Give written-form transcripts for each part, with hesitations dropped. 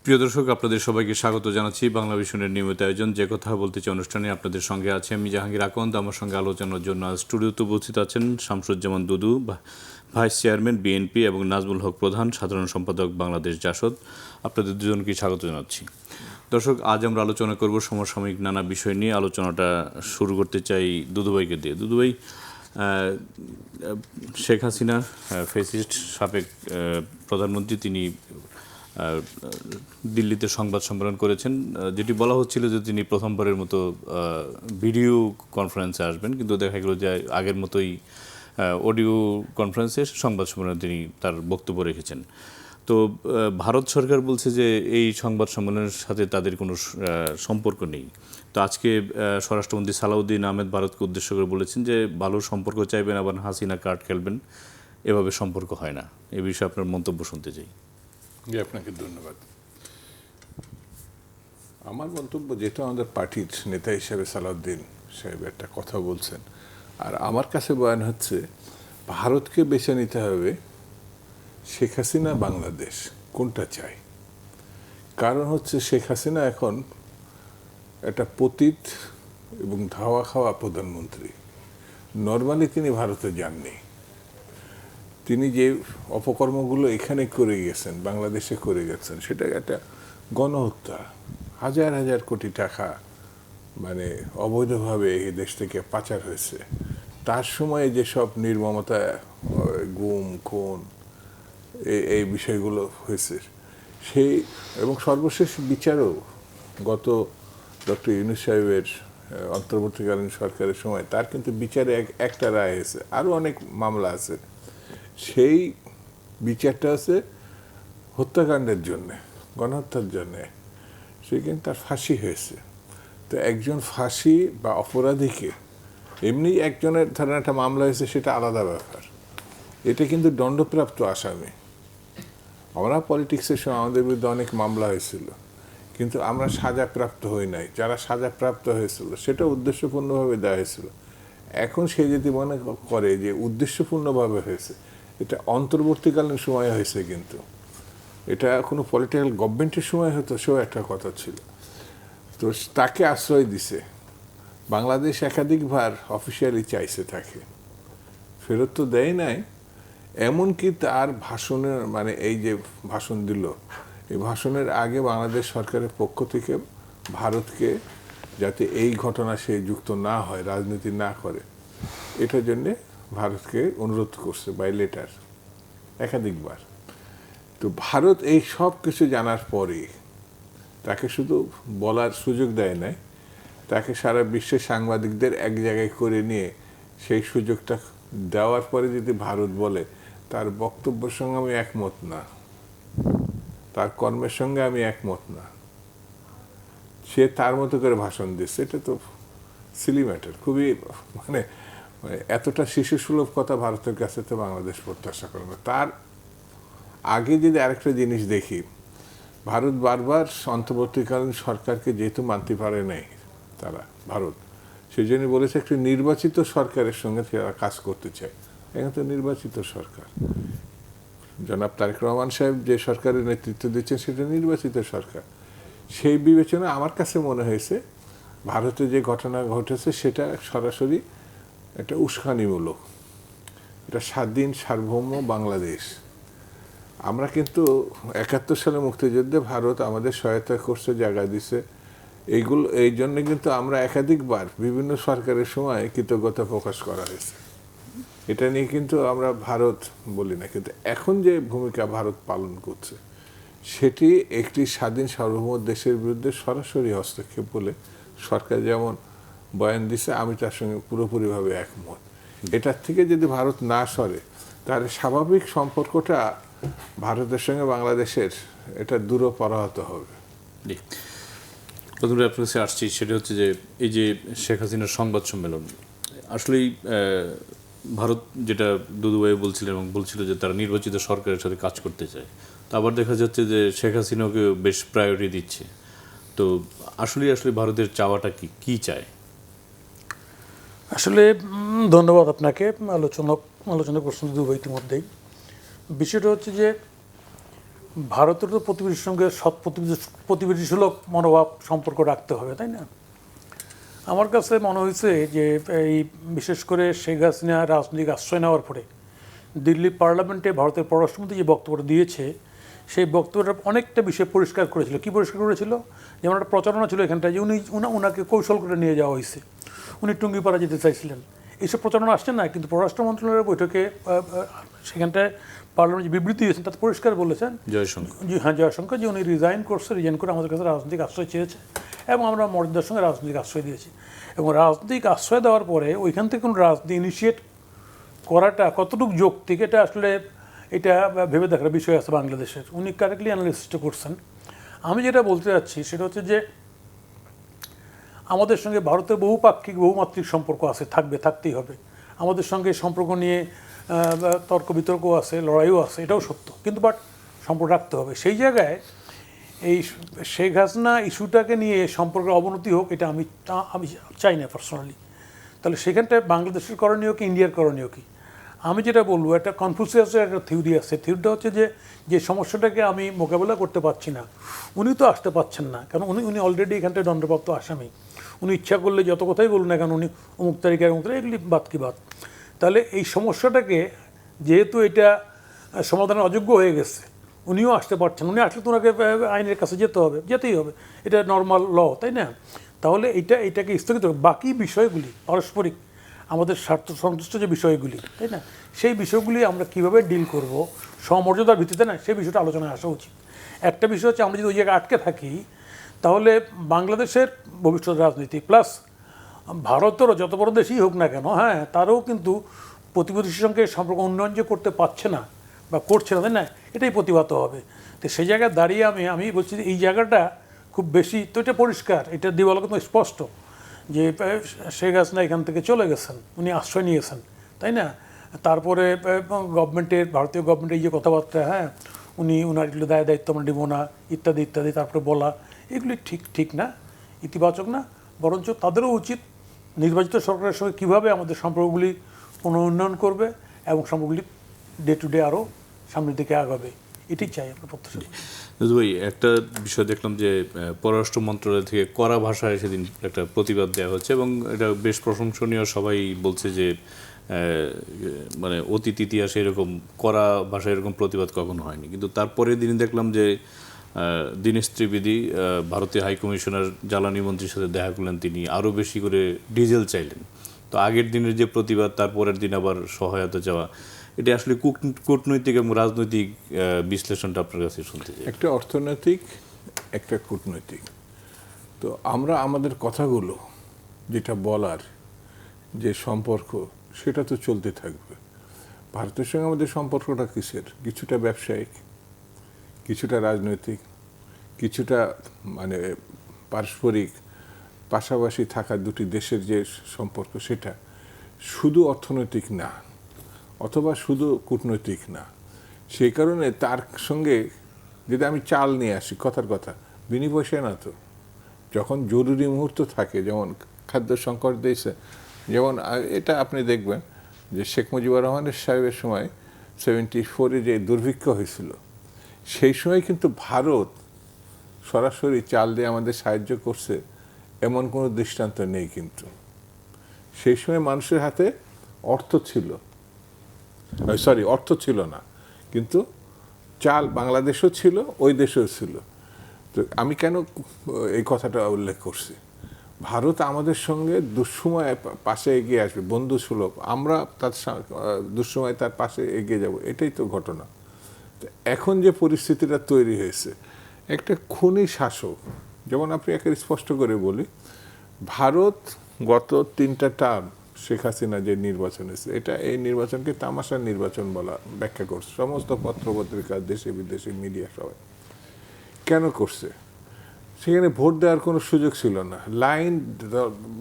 প্রিয় দর্শক, আপনাদের সবাইকে স্বাগত জানাচ্ছি বাংলা ভিশনের নিয়মিত আয়োজন যে কথা বলতে চাই অনুষ্ঠানে। আপনাদের সঙ্গে আছে আমি জাহাঙ্গীর আকন্দ। আমার সঙ্গে আলোচনার জন্য আজ স্টুডিওতে উপস্থিত আছেন শামসুজ্জামান দুদু, ভাইস চেয়ারম্যান বিএনপি, এবং নাজমুল হক প্রধান, সাধারণ সম্পাদক বাংলাদেশ জাসদ। আপনাদের দুজনকে স্বাগত জানাচ্ছি। দর্শক, আজ আমরা আলোচনা করব সমসাময়িক নানা বিষয় নিয়ে। আলোচনাটা শুরু করতে চাই দুদুভাইকে দিয়ে। দুদুভাই, শেখ হাসিনা ফ্যাসিস্ট সাবেক প্রধানমন্ত্রী, তিনি দিল্লিতে সংবাদ সম্মেলন করেছেন, যেটি বলা হচ্ছিল যে তিনি প্রথমবারের মতো ভিডিও কনফারেন্সে আসবেন, কিন্তু দেখা গেল যে আগের মতোই অডিও কনফারেন্সে সংবাদ সম্মেলনে তিনি তার বক্তব্য রেখেছেন। তো ভারত সরকার বলছে যে এই সংবাদ সম্মেলনের সাথে তাদের কোনো সম্পর্ক নেই। তো আজকে স্বরাষ্ট্রমন্ত্রী সালাউদ্দিন আহমেদ ভারতকে উদ্দেশ্য করে বলেছেন যে ভালো সম্পর্ক চাইবেন, আবার হাসিনা কার্ড খেলবেন, এভাবে সম্পর্ক হয় না। এ বিষয়ে আপনার মন্তব্য শুনতে চাই। আপনাকে ধন্যবাদ। আমার মন্তব্য, যেটা আমাদের পার্টির নেতা হিসেবে সালাউদ্দিন সাহেব একটা কথা বলছেন, আর আমার কাছে বয়ান হচ্ছে ভারতকে বেছে নিতে হবে শেখ হাসিনা বাংলাদেশ কোনটা চাই। কারণ হচ্ছে শেখ হাসিনা এখন একটা পতিত এবং ধাওয়া খাওয়া প্রধানমন্ত্রী। নর্মালি তিনি ভারতে যাননি। তিনি যে অপকর্মগুলো এখানে করে গেছেন, বাংলাদেশে করে গেছেন, সেটা একটা গণহত্যা। হাজার হাজার কোটি টাকা মানে অবৈধভাবে এই দেশ থেকে পাচার হয়েছে। তার সময়ে যেসব নির্মমতা, গুম খুন, এই বিষয়গুলো হয়েছে, সেই এবং সর্বশেষ বিচারও গত ডক্টর ইউনূস সাহেবের অন্তর্বর্তীকালীন সরকারের সময় তার কিন্তু বিচারে একটা রায় হয়েছে। আরও অনেক মামলা আছে। সেই বিচারটা আছে হত্যাকাণ্ডের জন্যে, গণহত্যার জন্যে। সে কিন্তু তার ফাঁসি হয়েছে। তো একজন ফাঁসি বা অপরাধীকে, এমনি একজনের ধরেন একটা মামলা হয়েছে, সেটা আলাদা ব্যাপার। এটা কিন্তু দণ্ডপ্রাপ্ত আসামি। আমরা পলিটিক্সের সময় আমাদের বিরুদ্ধে অনেক মামলা হয়েছিল, কিন্তু আমরা সাজাপ্রাপ্ত হই নাই। যারা সাজাপ্রাপ্ত হয়েছিল সেটা উদ্দেশ্যপূর্ণভাবে দেওয়া হয়েছিল। এখন সে যদি মনে করে যে উদ্দেশ্যপূর্ণভাবে হয়েছে, এটা অন্তর্বর্তীকালীন সময় হয়েছে, কিন্তু এটা কোনো পলিটিক্যাল গভর্নমেন্টের সময় হতো, সেও একটা কথা ছিল। তো তাকে আশ্রয় দিছে। বাংলাদেশ একাধিকবার অফিসিয়ালি চাইছে তাকে, ফেরত তো দেয় নাই। এমনকি তার ভাষণের মানে এই যে ভাষণ দিল, এই ভাষণের আগে বাংলাদেশ সরকারের পক্ষ থেকে ভারতকে যাতে এই ঘটনা সে যুক্ত না হয়, রাজনীতি না করে, এটার জন্যে ভারতকে অনুরোধ করছে বাই লেটার একাধিকবার। তো ভারত এই সব কিছু জানার পরে তাকে শুধু বলার সুযোগ দেয় নাই, তাকে সারা বিশ্বের সাংবাদিকদের এক জায়গায় করে নিয়ে সেই সুযোগটা দেওয়ার পরে যদি ভারত বলে তার বক্তব্যের সঙ্গে আমি একমত না, তার কর্মের সঙ্গে আমি একমত না, সে তার মতো করে ভাষণ দিচ্ছে, এটা তো সিলি ম্যাটার। খুবই মানে এতটা শিশুসুলভ কথা ভারতের কাছে তো বাংলাদেশ প্রত্যাশা করে না। তার আগে যদি আরেকটা জিনিস দেখি, ভারত বারবার অন্তর্বর্তীকালীন সরকারকে যেহেতু মানতে পারে নাই তারা, ভারত সেই জন্য বলেছে একটি নির্বাচিত সরকারের সঙ্গে তারা কাজ করতে চায়। এখন তো নির্বাচিত সরকার, জনাব তারেক রহমান সাহেব যে সরকারের নেতৃত্ব দিচ্ছেন সেটা নির্বাচিত সরকার। সেই বিবেচনা আমার কাছে মনে হয়েছে ভারতে যে ঘটনা ঘটেছে সেটা সরাসরি একটা উস্কানিমূলক। এটা স্বাধীন সার্বভৌম বাংলাদেশ। আমরা কিন্তু 71 সালে মুক্তিযুদ্ধে ভারত আমাদের সহায়তা করছে, জায়গা দিছে, এইগুলো এই জন্য কিন্তু আমরা একাধিকবার বিভিন্ন সরকারের সময় কৃতজ্ঞতা প্রকাশ করা হয়েছে। এটা নিয়ে কিন্তু আমরা ভারত বলি না, কিন্তু এখন যে ভূমিকা ভারত পালন করছে সেটি একটি স্বাধীন সার্বভৌম দেশের বিরুদ্ধে সরাসরি হস্তক্ষেপ বলে সরকার যেমন বয়ান দিছে, আমি তার সঙ্গে পুরোপুরিভাবে একমত। এটার থেকে যদি ভারত না সরে, তাহলে স্বাভাবিক সম্পর্কটা ভারতের সঙ্গে বাংলাদেশের এটা দূরপরাহত হবে। প্রথমে আপনার কাছে আসছি, সেটা হচ্ছে যে এই যে শেখ হাসিনার সংবাদ সম্মেলন, আসলেই ভারত যেটা দুদুভাই বলছিলেন এবং বলছিল যে তারা নির্বাচিত সরকারের সাথে কাজ করতে চায়, তো আবার দেখা যাচ্ছে যে শেখ হাসিনাকে বেশ প্রায়োরিটি দিচ্ছে। তো আসলে ভারতের চাওয়াটা কি চায়? আসলে ধন্যবাদ আপনাকে। আলোচনা করছেন দুদুভাই ইতিমধ্যেই। বিষয়টা হচ্ছে যে ভারতের তো প্রতিবেশীর সঙ্গে সৎ প্রতিবেশী সুলভ মনোভাব সম্পর্ক রাখতে হবে, তাই না? আমার কাছে মনে হয়েছে যে এই বিশেষ করে শেখ হাসিনা রাজনৈতিক আশ্রয় নেওয়ার পরে দিল্লি পার্লামেন্টে ভারতের পররাষ্ট্রমন্ত্রী যে বক্তব্যটা দিয়েছে, সেই বক্তব্যটা অনেকটা বিষয় পরিষ্কার করেছিল। কি পরিষ্কার করেছিল? যেমন একটা প্রচারণা ছিল এখানটায় যে উনাকে কৌশল করে নিয়ে যাওয়া হয়েছে, উনি টুঙ্গিপাড়া যেতে চাইছিলেন। এইসব প্রচারণা আসছে না, কিন্তু পররাষ্ট্র মন্ত্রণালয়ের বৈঠকে সেখানটায় পার্লামেন্ট যে বিবৃতি দিয়েছেন তাতে পরিষ্কার বলেছেন জয়শঙ্কর যে উনি রিজাইন করে আমাদের কাছে রাজনৈতিক আশ্রয় চেয়েছে এবং আমরা মর্যাদার সঙ্গে রাজনৈতিক আশ্রয় দিয়েছি। এবং রাজনৈতিক আশ্রয় দেওয়ার পরে ওইখান থেকে কোনো রাজনীতি ইনিশিয়েট করাটা কতটুকু যৌক্তিক এটা ভেবে দেখার বিষয় আছে বাংলাদেশের। উনি কারেক্টলি অ্যানালিসিসটা করছেন। আমি যেটা বলতে চাচ্ছি সেটা হচ্ছে যে আমাদের সঙ্গে ভারতের বহুপাক্ষিক বহুমাত্রিক সম্পর্ক আছে, থাকতেই হবে। আমাদের সঙ্গে সম্পর্ক নিয়ে তর্ক বিতর্ক আছে, লড়াইও আছে, এটাও সত্য, কিন্তু সম্পর্ক রাখতে হবে। সেই জায়গায় এই শেখ হাসিনা ইস্যুটাকে নিয়ে সম্পর্কের অবনতি হোক, এটা আমি চাই না পার্সোনালি। তাহলে সেখানটায় বাংলাদেশের করণীয় কি, ইন্ডিয়ার করণীয় কি? আমি যেটা বলবো, একটা কনফুসিয়াসের একটা থিওরি আছে। থিওরিটা হচ্ছে যে সমস্যাটাকে আমি মোকাবেলা করতে পারছি না, উনি তো আসতে পারছেন না, কারণ উনি অলরেডি এখানটায় দণ্ডপ্রাপ্ত আসামি। উনি ইচ্ছা করলে যত কথাই বলুন না কেন, উনি অমুক তারিখে এগুলি বাদ কি বাদ। তাহলে এই সমস্যাটাকে যেহেতু এটা সমাধানের অযোগ্য হয়ে গেছে, উনিও আসতে পারছেন, উনি আসলে তো ওনাকে আইনের কাছে যেতেই হবে, এটা নর্মাল ল, তাই না? তাহলে এটাকে স্থগিত, বাকি বিষয়গুলি পারস্পরিক আমাদের স্বার্থ সন্তুষ্ট যে বিষয়গুলি, তাই না, সেই বিষয়গুলি আমরা কিভাবে ডিল করব সমমর্যাদার ভিত্তিতে, না সেই বিষয়টা আলোচনায় আসা উচিত। একটা বিষয় হচ্ছে আমরা যদি ওই জায়গায় আটকে থাকি, তাহলে বাংলাদেশের ভবিষ্যৎ রাজনীতি প্লাস ভারতেরও যত বড় দেশই হোক না কেন, হ্যাঁ, তারও কিন্তু প্রতিবেশীর সঙ্গে সম্পর্ক উন্নয়ন যে করতে পারছে না বা করছে না, তাই না, এটাই প্রতিবাদ হবে। তো সেই জায়গায় দাঁড়িয়ে আমি বলছি যে এই জায়গাটা খুব বেশি তো, এটা পরিষ্কার, এটা দিওয়ালা কিন্তু স্পষ্ট যে শেখ হাসিনা এখান থেকে চলে গেছেন, উনি আশ্রয় নিয়েছেন, তাই না? তারপরে ভারতীয় গভর্নমেন্টের এই যে কথাবার্তা, হ্যাঁ, উনার এগুলো দায়িত্ব আমরা নেব না ইত্যাদি ইত্যাদি, তারপরে বলা, এগুলি ঠিক না, ইতিবাচক না। বরঞ্চ তাদেরও উচিত নির্বাচিত সরকারের সঙ্গে কীভাবে আমাদের সম্পর্কগুলি পুনর্উন্নয়ন করবে এবং সম্পর্কগুলি ডে টু ডে আরও সামনের দিকে আগাবে, এটাই চাই আমরা প্রত্যাশা করি। ভাই, একটা বিষয় দেখলাম যে পররাষ্ট্র মন্ত্রণালয় থেকে কড়া ভাষায় সেদিন একটা প্রতিবাদ দেওয়া হচ্ছে এবং এটা বেশ প্রশংসনীয়। সবাই বলছে যে মানে অতীত ইতিহাসে এরকম কড়া ভাষায় এরকম প্রতিবাদ কখনো হয়নি। কিন্তু তারপরের দিনে দেখলাম যে দীনেশ ত্রিবেদী ভারতীয় হাইকমিশনার জ্বালানি মন্ত্রীর সাথে দেখা করলেন, তিনি আরও বেশি করে ডিজেল চাইলেন। তো আগের দিনের যে প্রতিবাদ, তারপরের দিন আবার সহায়তা চাওয়া, এটা আসলে কূটনৈতিক এবং রাজনৈতিক বিশ্লেষণটা আপনার কাছে শুনতে চাই। একটা অর্থনৈতিক, একটা কূটনৈতিক। তো আমরা আমাদের কথাগুলো যেটা বলার যে সম্পর্ক, সেটা তো চলতে থাকবে। ভারতের সঙ্গে আমাদের সম্পর্কটা কিসের? কিছুটা ব্যবসায়িক, কিছুটা রাজনৈতিক, কিছুটা মানে পারস্পরিক, পাশাপাশি থাকা দুটি দেশের যে সম্পর্ক, সেটা শুধু অর্থনৈতিক না, অথবা শুধু কূটনৈতিক না। সেই কারণে তার সঙ্গে যদি আমি চাল নিয়ে আসি, কথার কথা, বিনিময় না তো, যখন জরুরি মুহূর্ত থাকে, যেমন খাদ্য সংকট দিয়েছে, যেমন এটা আপনি দেখবেন যে শেখ মুজিবুর রহমানের সাহেবের সময় 74-এ যে দুর্ভিক্ষ হয়েছিল, সেই সময় কিন্তু ভারত সরাসরি চাল দিয়ে আমাদের সাহায্য করছে এমন কোনো দৃষ্টান্ত নেই। কিন্তু সেই সময় মানুষের হাতে অর্থ ছিল না, কিন্তু চাল বাংলাদেশও ছিল, ওই দেশেও ছিল। তো আমি কেন এই কথাটা উল্লেখ করছি? ভারত আমাদের সঙ্গে দুঃসময় পাশে এগিয়ে আসবে, বন্ধু সুলভ, আমরা তার দুঃসময় তার পাশে এগিয়ে যাব, এটাই তো ঘটনা। তো এখন যে পরিস্থিতিটা তৈরি হয়েছে, একটা খুনি শাসক, যেমন আপনি একে স্পষ্ট করে বলি, ভারত গত 3টা টার্ম শেখ হাসিনা যে নির্বাচন হয়েছে, এই নির্বাচনকে তামাশার নির্বাচন বলা ব্যাখ্যা করছে সমস্ত পত্রপত্রিকা, দেশে বিদেশে মিডিয়া, সবাই। কেন করছে? সেখানে ভোট দেওয়ার কোনো সুযোগ ছিল না, লাইন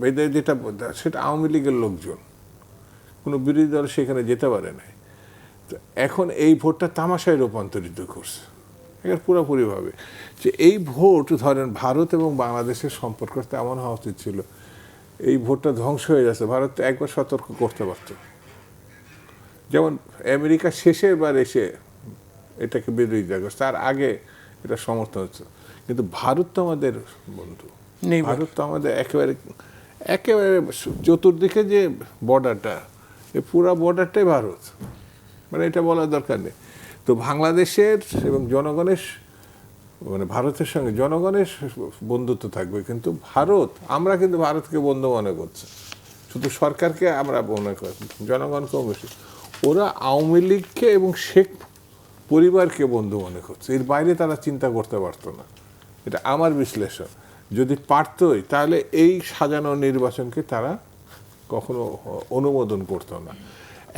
বেঁধে যেটা, সেটা আওয়ামী লীগের লোকজন, কোনো বিরোধী দল সেখানে যেতে পারে নাই। তো এখন এই ভোটটা তামাশায় রূপান্তরিত করছে এর পুরোপুরিভাবে, যে এই ভোট ধরেন ভারত এবং বাংলাদেশের সম্পর্ক তেমন হওয়া উচিত ছিল, এই ভোটটা ধ্বংস হয়ে যাচ্ছে। ভারত একবার সতর্ক করতে পারত, যেমন আমেরিকা শেষের বার এসে এটাকে বিরোধিতা করছে, তার আগে এটা সমর্থন হচ্ছে। কিন্তু ভারত তো আমাদের বন্ধু, নেই ভারত তো আমাদের একেবারে একেবারে চতুর্দিকে যে বর্ডারটা, এই পুরা বর্ডারটাই ভারত, মানে এটা বলার দরকার নেই। তো বাংলাদেশের এবং জনগণের মানে ভারতের সঙ্গে জনগণের বন্ধুত্ব থাকবে, কিন্তু আমরা কিন্তু ভারতকে বন্ধু মনে করছি, শুধু সরকারকে আমরা মনে করি, জনগণকেও বেশি। ওরা আওয়ামী লীগকে এবং শেখ পরিবারকে বন্ধু মনে করছে, এর বাইরে তারা চিন্তা করতে পারতো না। এটা আমার বিশ্লেষণ। যদি পারতই তাহলে এই সাজানো নির্বাচনকে তারা কখনো অনুমোদন করতো না।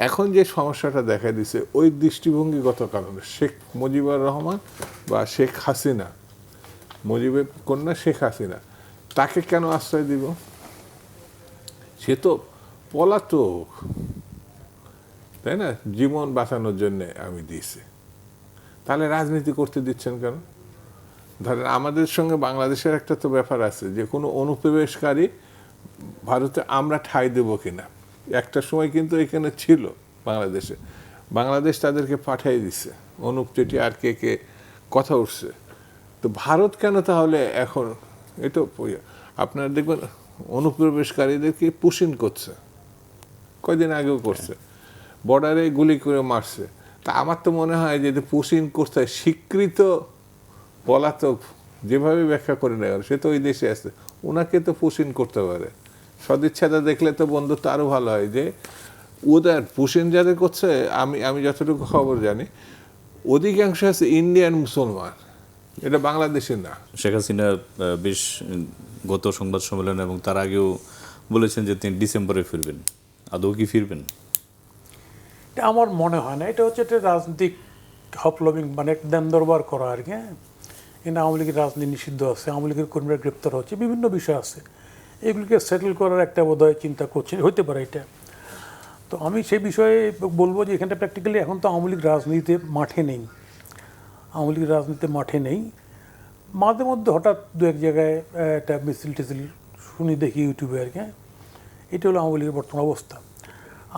এখন যে সমস্যাটা দেখা দিছে ওই দৃষ্টিভঙ্গিগত কারণে, শেখ মুজিবুর রহমান বা শেখ হাসিনা, মুজিবের কন্যা শেখ হাসিনা, তাকে কেন আশ্রয় দিব? সে তো পলাতক, তাই না? জীবন বাঁচানোর জন্য আমি দিয়েছি, তাহলে রাজনীতি করতে দিচ্ছেন কেন? ধরেন আমাদের সঙ্গে বাংলাদেশের একটা তো ব্যাপার আছে যে কোনো অনুপ্রবেশকারী ভারতে আমরা ঠাঁই দেব কিনা, একটা সময় কিন্তু এখানে ছিল বাংলাদেশে, বাংলাদেশ তাদেরকে পাঠিয়ে দিচ্ছে, অনুপ চেটি আর কে কথা উঠছে। তো ভারত কেন তাহলে এখন এটা আপনারা দেখবেন অনুপ্রবেশকারীদেরকে পুশিং করছে, কয়দিন আগেও করছে, বর্ডারে গুলি করে মারছে। তা আমার তো মনে হয় যে পুশিং করতে হয় স্বীকৃত পলাতক, যেভাবে ব্যাখ্যা করে নেওয়ার, সে তো ওই দেশে আছে, ওনাকে তো পুশিং করতে পারে। সদিচ্ছাটা দেখলে তো বন্ধুত্ব আরো ভালো হয়। যে ওদের পুশিং যাদের করছে, আমি যতটুকু খবর জানি অধিকাংশ আছে ইন্ডিয়ান মুসলমান, এটা বাংলাদেশের না। শেখ হাসিনা বেশ গত সংবাদ সম্মেলন এবং তার আগেও বলেছেন যে তিনি ডিসেম্বরে ফিরবেন। আদৌ কি ফিরবেন? এটা আমার মনে হয় না। এটা হচ্ছে একটা রাজনৈতিক হপলবিং, মানে দেন দরবার করা আর কি। হ্যাঁ, এখানে আওয়ামী লীগের রাজনীতি নিষিদ্ধ আছে, আওয়ামী লীগের কর্মীরা গ্রেপ্তার হচ্ছে, বিভিন্ন বিষয় আছে, এগুলিকে সেটেল করার একটা বোধহয় চিন্তা করছে, হতে পারে এটা। তো আমি সেই বিষয়ে বলবো যে এখানটা প্র্যাকটিক্যালি এখন তো আওয়ামী লীগ রাজনীতিতে মাঠে নেই, আওয়ামী লীগ রাজনীতিতে মাঠে নেই। মাঝে মধ্যে হঠাৎ দু এক জায়গায় একটা মিছিল টিছিল শুনি দেখি ইউটিউবে আর কি। এটা হলো আওয়ামী লীগের বর্তমান অবস্থা।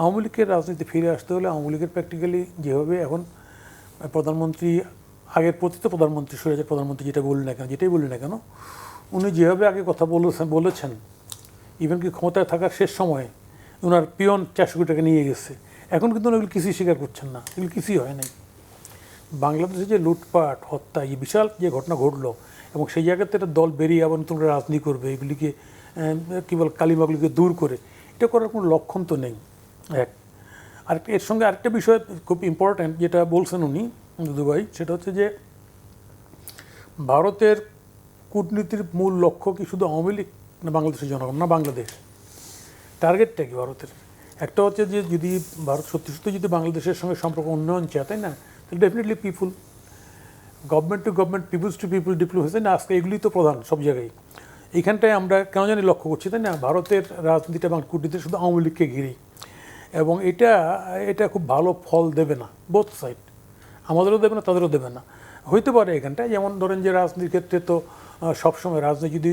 আওয়ামী লীগের রাজনীতি ফিরে আসতে হলে আওয়ামী লীগের প্র্যাকটিক্যালি যেভাবে এখন প্রধানমন্ত্রী, আগের পতিত প্রধানমন্ত্রী, স্বৈরাচার প্রধানমন্ত্রী যেটাই বলি না কেন, উনি যেভাবে আগে কথা বলেছেন, ইভেন কি ক্ষমতায় থাকার শেষ সময়ে ওনার পিয়ন 400 কোটি টাকা নিয়ে গেছে, এখন কিন্তু এগুলো কিছুই স্বীকার করছেন না, এগুলো কিছুই হয় নাই। বাংলাদেশে যে লুটপাট, হত্যা, এই বিশাল যে ঘটনা ঘটলো, এবং সেই জায়গাতে একটা দল বেরিয়ে আবার নতুন করে রাজনীতি করবে, এগুলিকে কী বল কালিমাগুলিকে দূর করে, এটা করার কোনো লক্ষণ তো নেই। এক আরেকটা এর সঙ্গে আরেকটা বিষয় খুব ইম্পর্ট্যান্ট যেটা বলছেন উনি দুদুভাই, সেটা হচ্ছে যে ভারতের কূটনীতির মূল লক্ষ্য কি শুধু আওয়ামী লীগ না বাংলাদেশের জনগণ, না বাংলাদেশ? টার্গেটটা কি ভারতের? একটা হচ্ছে যে যদি ভারত সত্যি সত্যি যদি বাংলাদেশের সঙ্গে সম্পর্ক উন্নয়ন চায়, তাই না, তাহলে definitely people, government to government, peoples to people diplomacy, না আজকে এগুলি তো প্রধান সব জায়গায়। এইখানটায় আমরা কেন জানি লক্ষ্য করছি, তাই না, ভারতের রাজনীতিটা বা কূটনীতি শুধু আওয়ামী লীগকে ঘিরেই, এবং এটা খুব ভালো ফল দেবে না, বোথ সাইড, আমাদেরও দেবে না, তাদেরও দেবে না। হইতে পারে এখানটায়, যেমন ধরেন যে রাজনীতির ক্ষেত্রে তো সবসময় রাজনীতি যদি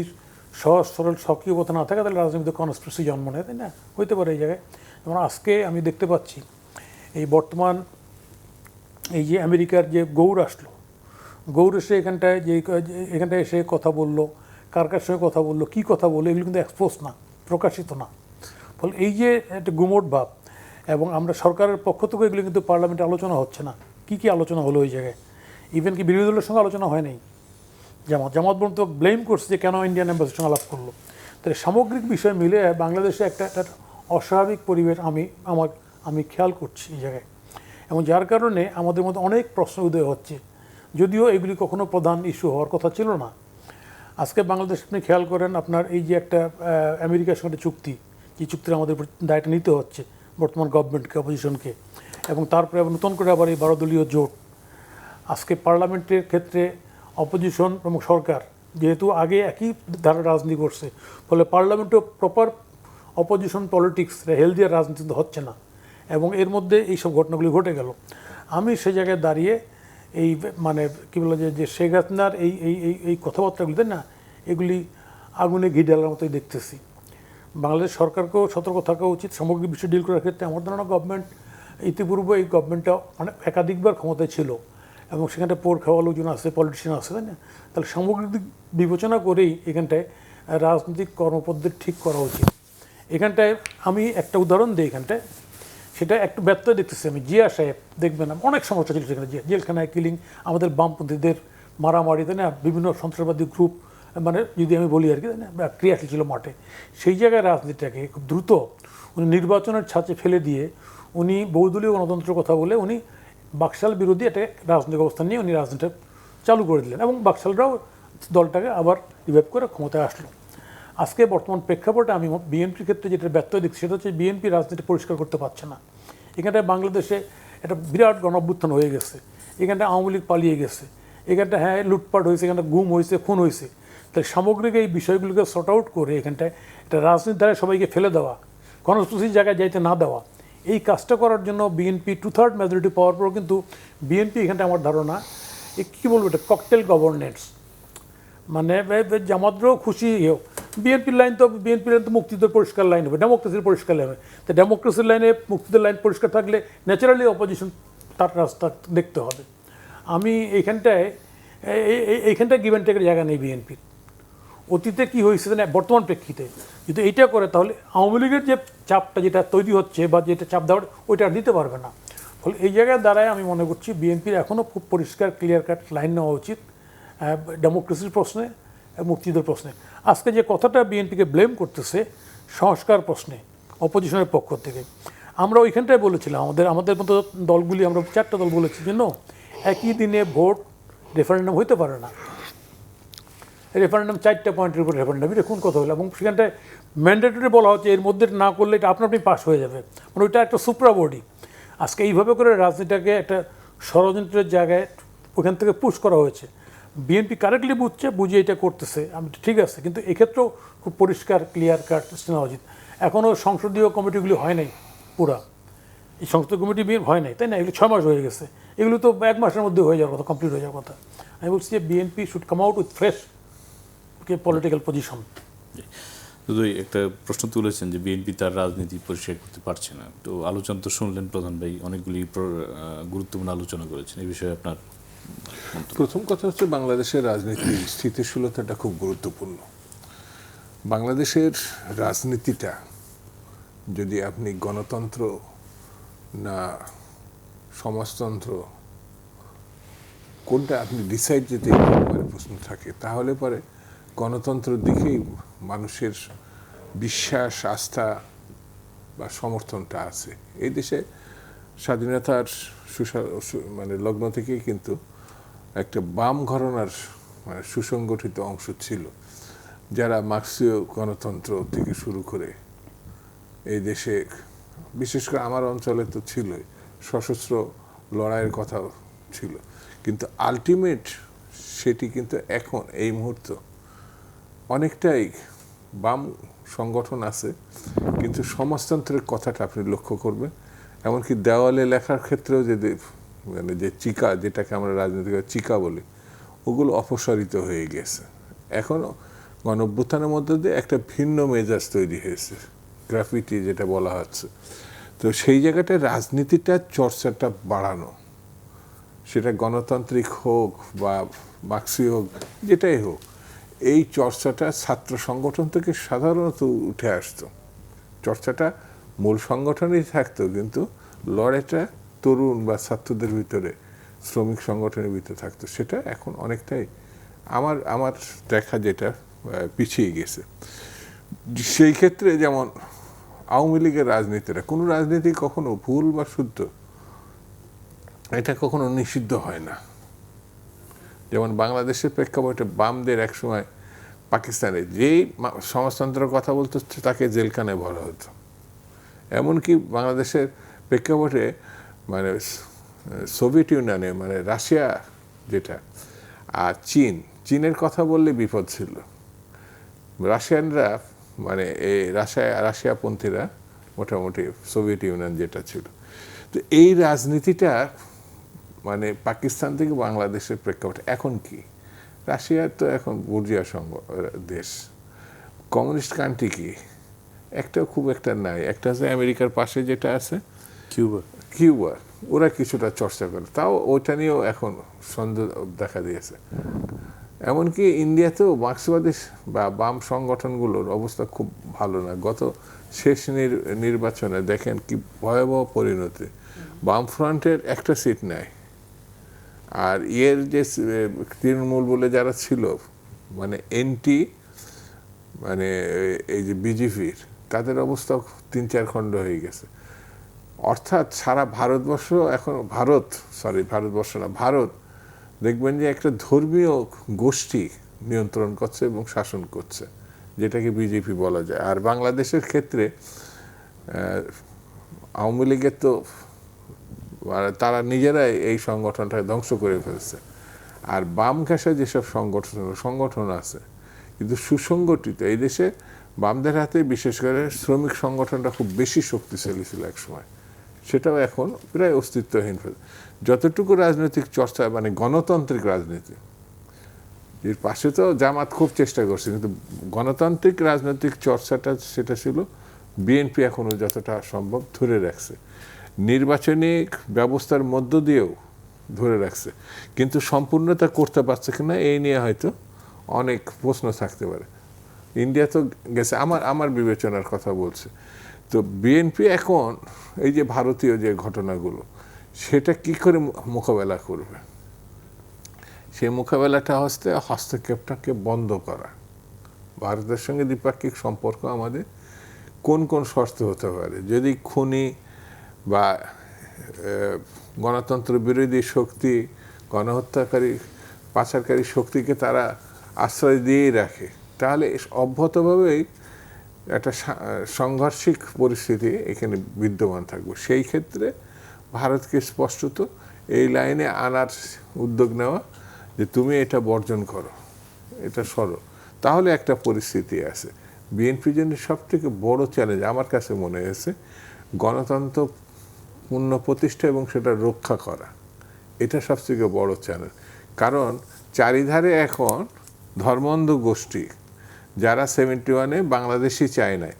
সহজ সরল সক্রিয়তা না থাকে তাহলে রাজনীতিতে কনস্পিরেসি জন্ম নেয়, তাই না, হইতে পারে এই জায়গায়। যেমন আজকে আমি দেখতে পাচ্ছি এই বর্তমান এই যে আমেরিকার যে গৌর আসলো, গৌর এসে এখানটায় এসে কথা বললো, কার সঙ্গে কথা বললো, কী কথা বললো, এগুলো কিন্তু এক্সপোজ না, প্রকাশিত না। ফলে এই যে একটা গুমোট ভাব, এবং আমরা সরকারের পক্ষ থেকে এগুলো কিন্তু পার্লামেন্টে আলোচনা হচ্ছে না। কী আলোচনা হলো ওই জায়গায়? ইভেন কি বিরোধী দলের সঙ্গে আলোচনা হয় নাই। জামাত পর্যন্ত ব্লেম করছে যে কেন ইন্ডিয়ান এম্বাসির সঙ্গে আলাপ করলো। তাহলে সামগ্রিক বিষয় মিলে বাংলাদেশে একটা অস্বাভাবিক পরিবেশ আমি খেয়াল করছি এই জায়গায়, এবং যার কারণে আমাদের মধ্যে অনেক প্রশ্ন উদয় হচ্ছে, যদিও এগুলি কখনো প্রধান ইস্যু হওয়ার কথা ছিল না। আজকে বাংলাদেশ আপনি খেয়াল করেন, আপনার এই যে একটা আমেরিকার সঙ্গে চুক্তি, যে চুক্তির আমাদের দায়টা নিতে হচ্ছে বর্তমান গভর্নমেন্টকে, অপোজিশনকে, এবং তারপরে আবার নতুন করে আবার এই 12 দলীয় জোট। আজকে পার্লামেন্টের ক্ষেত্রে অপোজিশন এবং সরকার যেহেতু আগে একই ধারা রাজনীতি করছে, ফলে পার্লামেন্টেও প্রপার অপোজিশন পলিটিক্স, হেলদিয়ার রাজনীতি হচ্ছে না, এবং এর মধ্যে এইসব ঘটনাগুলি ঘটে গেল। আমি সে জায়গায় দাঁড়িয়ে এই মানে কী বলে যে শেখ হাসিনার এই কথাবার্তাগুলি, তাই না, এগুলি আগুনে ঘি ঢালার মতোই দেখতেছি। বাংলাদেশ সরকারকেও সতর্ক থাকা উচিত সামগ্রিক বিষয় ডিল করার ক্ষেত্রে। আমার ধারণা গভর্নমেন্ট ইতিপূর্বে এই গভর্নমেন্টটা একাধিকবার ক্ষমতায় ছিল, এবং সেখানটায় পোর খাওয়া লোকজন আছে, পলিটিশিয়ান আছে, তাই না? তাহলে সামগ্রিক দিক বিবেচনা করেই এখানটায় রাজনৈতিক কর্মপদ্ধতি ঠিক করা উচিত। এখানটায় আমি একটা উদাহরণ দিই, এখানটায় সেটা একটু ব্যত্যয় দেখতেছি আমি। জিয়া সাহেব দেখবেন অনেক সমস্যা ছিল সেখানে, জেলখানায় কিলিং, আমাদের বামপন্থীদের মারামারি, তাই না, বিভিন্ন সন্ত্রাসবাদী গ্রুপ, মানে যদি আমি বলি আর কি, তাই না, ক্রিয়াশীল ছিল মাঠে। সেই জায়গায় রাজনীতিটাকে খুব দ্রুত উনি নির্বাচনের ছাঁচে ফেলে দিয়ে উনি বহুদলীয় গণতন্ত্রের কথা বলে উনি বাকশাল বিরোধী একটা রাজনৈতিক অবস্থান নিয়ে উনি রাজনীতিটা চালু করে দিলেন এবং বাকশালরাও দলটাকে আবার রিভাইভ করে ক্ষমতায় আসলো। আজকে বর্তমান প্রেক্ষাপটে আমি বিএনপির ক্ষেত্রে যেটা ব্যত্যয় দেখছি সেটা হচ্ছে বিএনপি রাজনীতি পরিষ্কার করতে পারছে না। এখানটায় বাংলাদেশে একটা বিরাট গণঅভ্যুত্থান হয়ে গেছে, এখানটায় আওয়ামী লীগ পালিয়ে গেছে, এখানটা হ্যাঁ লুটপাট হয়েছে, এখানটা গুম হয়েছে, খুন হয়েছে। তাই সামগ্রিক এই বিষয়গুলোকে সর্ট আউট করে এখানটায় একটা রাজনীতির দ্বারা সবাইকে ফেলে দেওয়া, কনস্টিটিউশির জায়গায় যাইতে না দেওয়া, এই কাজটা করার জন্য বিএনপি 2/3 মেজরিটি পাওয়ার পরও কিন্তু বিএনপি এখানটা আমার ধারণা কী বলবো, এটা ককটেল গভর্নেন্স, মানে জামাতরাও খুশি হোক, বিএনপির লাইন তো মুক্তিদের পরিষ্কার লাইন হবে, ডেমোক্রেসির পরিষ্কার লাইন হবে। তো ডেমোক্রেসির লাইনে মুক্তিদের লাইন পরিষ্কার থাকলে ন্যাচারালি অপোজিশন তার রাস্তা দেখতে হবে। আমি এইখানটায় গিভ অ্যান্ড টেকের জায়গা নেই বিএনপির। অতীতে কী হয়েছে না, বর্তমান প্রেক্ষিতে যদি এইটা করে তাহলে আওয়ামী লীগের যে চাপটা যেটা তৈরি হচ্ছে বা যেটা চাপ দেওয়ার ওইটা আর দিতে পারবে না। ফলে এই জায়গায় দ্বারাই আমি মনে করছি বিএনপির এখনও খুব পরিষ্কার ক্লিয়ার কাট লাইন নেওয়া উচিত ডেমোক্রেসির প্রশ্নে, মুক্তিদের প্রশ্নে। আজকে যে কথাটা বিএনপিকে ব্লেম করতেছে সংস্কার প্রশ্নে অপোজিশনের পক্ষ থেকে, আমরা ওইখানটায় বলেছিলাম আমাদের মতো দলগুলি, আমরা 4টা দল বলেছি যে একই দিনে ভোট রেফারেন্ডাম হইতে পারে না। রেফারেন্ডাম 4টা পয়েন্টের উপর রেফারেন্ডাম, এটা কোন কথা হলো? এবং সেখানটায় ম্যান্ডেটরি বলা হচ্ছে এর মধ্যে না করলে এটা আপনি পাস হয়ে যাবে, মানে ওইটা একটা সুপ্রা বডি। আজকে এইভাবে করে রাজনীতিটাকে একটা ষড়যন্ত্রের জায়গায় ওখান থেকে পুশ করা হয়েছে। বিএনপি কারেক্টলি বুঝে এটা করতেছে, আমি ঠিক আছে, কিন্তু এক্ষেত্রেও খুব পরিষ্কার ক্লিয়ার কাট নেওয়া উচিত। এখনও সংসদীয় কমিটিগুলি হয় নাই, পুরা এই সংসদীয় কমিটি হয় নাই, তাই না? এগুলো 6 মাস হয়ে গেছে, এগুলো তো 1 মাসের মধ্যে হয়ে যাওয়ার কথা, কমপ্লিট হয়ে যাওয়ার কথা। আমি বলছি যে BNP should come out with fresh political position. শুধু একটা প্রশ্ন তুলেছেন যে বিএনপি তার রাজনীতি পরিষ্কার করতে পারছে না, তো আলোচনা তো শুনলেন প্রধান ভাই, অনেকগুলি গুরুত্বপূর্ণ আলোচনা করেছেন, এই বিষয়ে আপনার প্রথম কথা হচ্ছে বাংলাদেশের রাজনীতির স্থিতিশীলতাটা খুব গুরুত্বপূর্ণ। বাংলাদেশের রাজনীতিটা যদি আপনি গণতন্ত্র না সমাজতন্ত্র কোনটা আপনি ডিসাইড যদি প্রশ্ন থাকে, তাহলে পরে গণতন্ত্রের দিকেই মানুষের বিশ্বাস, আস্থা বা সমর্থনটা আছে। এই দেশে স্বাধীনতার লগ্ন থেকেই কিন্তু একটা বাম ঘরানার সুসংগঠিত অংশ ছিল, যারা মার্ক্সীয় গণতন্ত্র থেকে শুরু করে এই দেশে, বিশেষ করে আমার অঞ্চলে তো ছিলই, সশস্ত্র লড়াইয়ের কথা ছিল, কিন্তু আলটিমেট সেটি কিন্তু এখন এই মুহূর্ত অনেকটাই বাম সংগঠন আছে, কিন্তু সমাজতন্ত্রের কথাটা আপনি লক্ষ্য করবেন, এমনকি দেওয়ালে লেখার ক্ষেত্রেও যে চিকা, যেটাকে আমরা রাজনৈতিক চিকা বলি, ওগুলো অপসারিত হয়ে গেছে। এখনও গণঅভ্যুত্থানের মধ্যে দিয়ে একটা ভিন্ন মেজাজ তৈরি হয়েছে, গ্রাফিটি যেটা বলা হচ্ছে। তো সেই জায়গাটায় রাজনীতিটা চর্চাটা বাড়ানো, সেটা গণতান্ত্রিক হোক বা মার্ক্সীয় হোক, যেটাই হোক, এই চর্চাটা ছাত্র সংগঠন থেকে সাধারণত উঠে আসতো। চর্চাটা মূল সংগঠনেই থাকতো, কিন্তু লড়াইটা তরুণ বা ছাত্রদের ভিতরে, শ্রমিক সংগঠনের ভিতরে থাকতো। সেটা এখন অনেকটাই আমার দেখা যেটা পিছিয়ে গেছে। সেই ক্ষেত্রে যেমন আওয়ামী লীগের রাজনীতিটা, কোনো রাজনীতি কখনো ভুল বা শুদ্ধ এটা কখনো নিষিদ্ধ হয় না। যেমন বাংলাদেশের প্রেক্ষাপটে বামদের একসময় পাকিস্তানে যেই সমাজতন্ত্রের কথা বলতো তাকে জেলখানায় ভরা হতো। এমনকি বাংলাদেশের প্রেক্ষাপটে সোভিয়েত ইউনিয়নে রাশিয়া যেটা, আর চীনের কথা বললে বিপদ ছিল। রাশিয়ানরা এই রাশিয়াপন্থীরা মোটামুটি সোভিয়েত ইউনিয়ন যেটা ছিল। তো এই রাজনীতিটা পাকিস্তান থেকে বাংলাদেশের প্রেক্ষাপটে এখন কি, রাশিয়া তো এখন বুর্জিয়া দেশ, কমিউনিস্ট কান্ট্রি কি একটাও খুব একটা নাই। একটা আছে আমেরিকার পাশে যেটা আছে কিউবা ওরা কিছুটা চর্চা করে, তাও ওইটা নিয়েও এখন সন্দেহ দেখা দিয়েছে। এমনকি ইন্ডিয়াতেও মার্ক্সবাদী বা বাম সংগঠনগুলোর অবস্থা খুব ভালো না। গত শেষ নির্বাচনে দেখেন কি ভয়াবহ পরিণতি, বামফ্রন্টের একটা সিট নেয়, আর এর যে তৃণমূল বলে যারা ছিল মানে এনটি মানে এই যে বিজেপির, তাদের অবস্থা 3-4 খণ্ড হয়ে গেছে। অর্থাৎ সারা ভারতবর্ষ এখন ভারতবর্ষ না, ভারত দেখবেন যে একটা ধর্মীয় গোষ্ঠী নিয়ন্ত্রণ করছে এবং শাসন করছে, যেটাকে বিজেপি বলা যায়। আর বাংলাদেশের ক্ষেত্রে আওয়ামী লীগের তো তারা নিজেরাই এই সংগঠনটা ধ্বংস করে ফেলছে। আর বাম ঘেঁষা যেসব সংগঠন আছে কিন্তু সুসংগঠিত, এই দেশে বামদের হাতে বিশেষ করে শ্রমিক সংগঠনটা খুব বেশি শক্তিশালী ছিল এক সময়, সেটাও এখন প্রায় অস্তিত্বহীন ফেলে। যতটুকু রাজনৈতিক চর্চা মানে গণতান্ত্রিক রাজনীতি, এর পাশে তো জামাত খুব চেষ্টা করছে, কিন্তু গণতান্ত্রিক রাজনৈতিক চর্চাটা সেটা ছিল বিএনপি এখনো যতটা সম্ভব ধরে রাখছে, নির্বাচনী ব্যবস্থার মধ্য দিয়েও ধরে রাখছে, কিন্তু সম্পূর্ণতা করতে পারছে কিনা এই নিয়ে হয়তো অনেক প্রশ্ন থাকতে পারে। ইন্ডিয়া তো গেছে, আমার বিবেচনার কথা বলছে। তো বিএনপি এখন এই যে ভারতীয় যে ঘটনাগুলো, সেটা কি করে মোকাবেলা করবে, সেই মোকাবেলাটা হস্তক্ষেপটাকে বন্ধ করা। ভারতের সঙ্গে দ্বিপাক্ষিক সম্পর্ক আমাদের কোন কোন শর্ত হতে পারে, যদি খুনি বা গণতন্ত্র বিরোধী শক্তি, গণহত্যাকারী পাচারকারী শক্তিকে তারা আশ্রয় দিয়েই রাখে, তাহলে অব্যাহতভাবেই একটা সাংঘর্ষিক পরিস্থিতি এখানে বিদ্যমান থাকবে। সেই ক্ষেত্রে ভারতকে স্পষ্টত এই লাইনে আনার উদ্যোগ নেওয়া যে তুমি এটা বর্জন করো, এটা সরো, তাহলে একটা পরিস্থিতি আছে। বিএনপির জন্য সবথেকে বড় চ্যালেঞ্জ আমার কাছে মনে হয়েছে গণতন্ত্র পুনঃপ্রতিষ্ঠা এবং সেটা রক্ষা করা, এটা সবথেকে বড় চ্যালেঞ্জ। কারণ চারিধারে এখন ধর্মান্ধ গোষ্ঠী, যারা 71-এ বাংলাদেশই চায় নাই,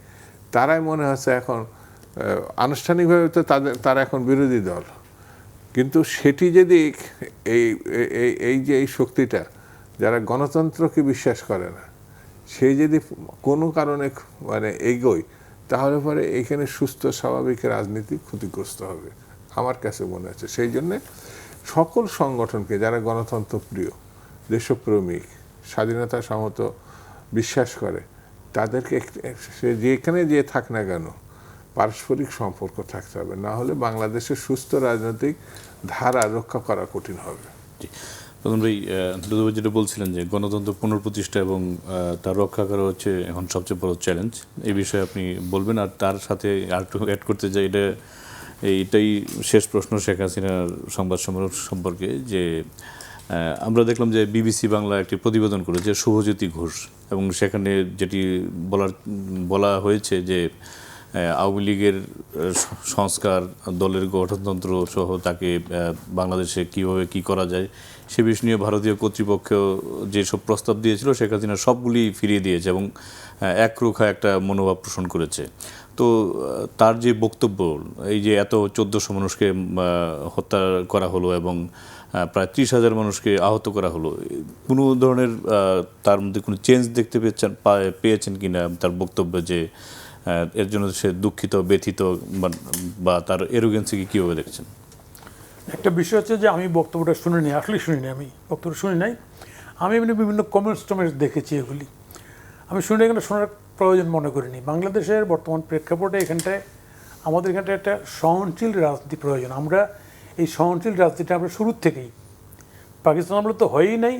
তারাই মনে হচ্ছে এখন আনুষ্ঠানিকভাবে তো তারা এখন বিরোধী দল, কিন্তু সেটি যদি এই যে এই শক্তিটা যারা গণতন্ত্রকে বিশ্বাস করে না, সেই যদি কোনো কারণে মানে এগোয়, তাহলে পরে এইখানে সুস্থ স্বাভাবিক রাজনীতি ক্ষতিগ্রস্ত হবে আমার কাছে মনে হচ্ছে। সেই জন্যে সকল সংগঠনকে, যারা গণতন্ত্র প্রিয়, দেশপ্রেমিক, স্বাধীনতা সমত বিশ্বাস করে, তাদেরকে সে যেখানে যে থাক না কেন পারস্পরিক সম্পর্ক থাকতে হবে, না হলে বাংলাদেশের সুস্থ রাজনৈতিক ধারা রক্ষা করা কঠিন হবে। তখন ভাই দুদুভাই যেটা বলছিলেন যে গণতন্ত্র পুনঃপ্রতিষ্ঠা এবং তার রক্ষা করা হচ্ছে এখন সবচেয়ে বড় চ্যালেঞ্জ, এই বিষয়ে আপনি বলবেন। আর তার সাথে আর একটু অ্যাড করতে চাই, এইটাই শেষ প্রশ্ন শেখ হাসিনার সংবাদ সম্মেলন সম্পর্কে, যে আমরা দেখলাম যে বিবিসি বাংলা একটি প্রতিবেদন করেছে শুভজ্যোতি ঘোষ, এবং সেখানে যেটি বলা হয়েছে যে আওয়ামী লীগের সংস্কার, দলের গঠনতন্ত্র সহ তাকে বাংলাদেশে কীভাবে কী করা যায় সে বিষয় নিয়ে ভারতীয় কর্তৃপক্ষ যেসব প্রস্তাব দিয়েছিল শেখ হাসিনা সবগুলি ফিরিয়ে দিয়েছে এবং একরোখা একটা মনোভাব পোষণ করেছে। তো তার যে বক্তব্য, এই যে এত 1400 মানুষকে হত্যা করা হলো এবং প্রায় 30,000 মানুষকে আহত করা হলো, কোনো ধরনের তার মধ্যে কোনো চেঞ্জ দেখতে পেয়েছেন কিনা তার বক্তব্যে, যে এর জন্য সে দুঃখিত, ব্যথিত বা তার এরোগেন্সিকে কীভাবে দেখছেন? একটা বিষয় হচ্ছে যে আমি বক্তব্যটা শুনিনি, আসলে শুনিনি, আমি বক্তব্য শুনি নাই। আমি এমনি বিভিন্ন কমেন্টস দেখেছি, এগুলি আমি শুনে এখানে শোনার প্রয়োজন মনে করিনি। বাংলাদেশের বর্তমান প্রেক্ষাপটে আমাদের এখানটায় একটা সহনশীল রাজনীতি প্রয়োজন। আমরা এই সহনশীল রাজনীতিটা আমরা শুরুর থেকেই, পাকিস্তান আমলে তো হয়ই নাই,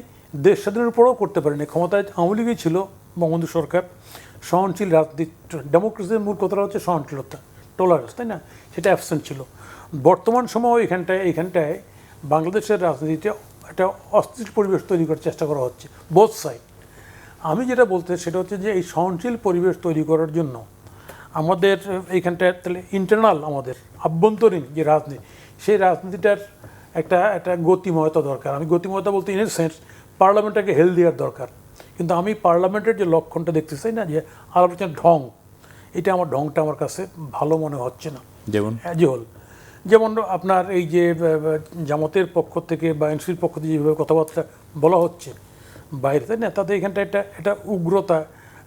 দেশ স্বাধীনের পরেও করতে পারিনি, ক্ষমতায় আওয়ামী লীগই ছিল, বঙ্গবন্ধু সরকার। সহনশীল রাজনীতি, ডেমোক্রেসির মূল কথাটা হচ্ছে সহনশীলতা, টলারেন্স, তাই না? সেটা অ্যাবসেন্ট ছিল। বর্তমান সময় এইখানটায় বাংলাদেশের রাজনীতিতে একটা অস্থির পরিবেশ তৈরি করার চেষ্টা করা হচ্ছে, বোথ সাইড। আমি যেটা বলতে সেটা হচ্ছে যে এই সহনশীল পরিবেশ তৈরি করার জন্য আমাদের এইখানটায় তাহলে ইন্টারনাল, আমাদের আভ্যন্তরীণ যে রাজনীতি, সেই রাজনীতিটার একটা গতিময়তা দরকার। আমি গতিময়তা বলতে ইন এ সেন্স পার্লামেন্টটাকে হেলদি দেওয়ার দরকার। কিন্তু আমি পার্লামেন্টের যে লক্ষণটা দেখতে চাই না, যে আলোচনার ঢং, আমার ঢংটা আমার কাছে ভালো মনে হচ্ছে না। যেমন অ্যাজ এ হোল যেমন আপনার এই যে জামাতের পক্ষ থেকে বা এনসির পক্ষ থেকে যেভাবে কথাবার্তা বলা হচ্ছে বাইরে, তাই না, তাতে এখানটা এটা উগ্রতা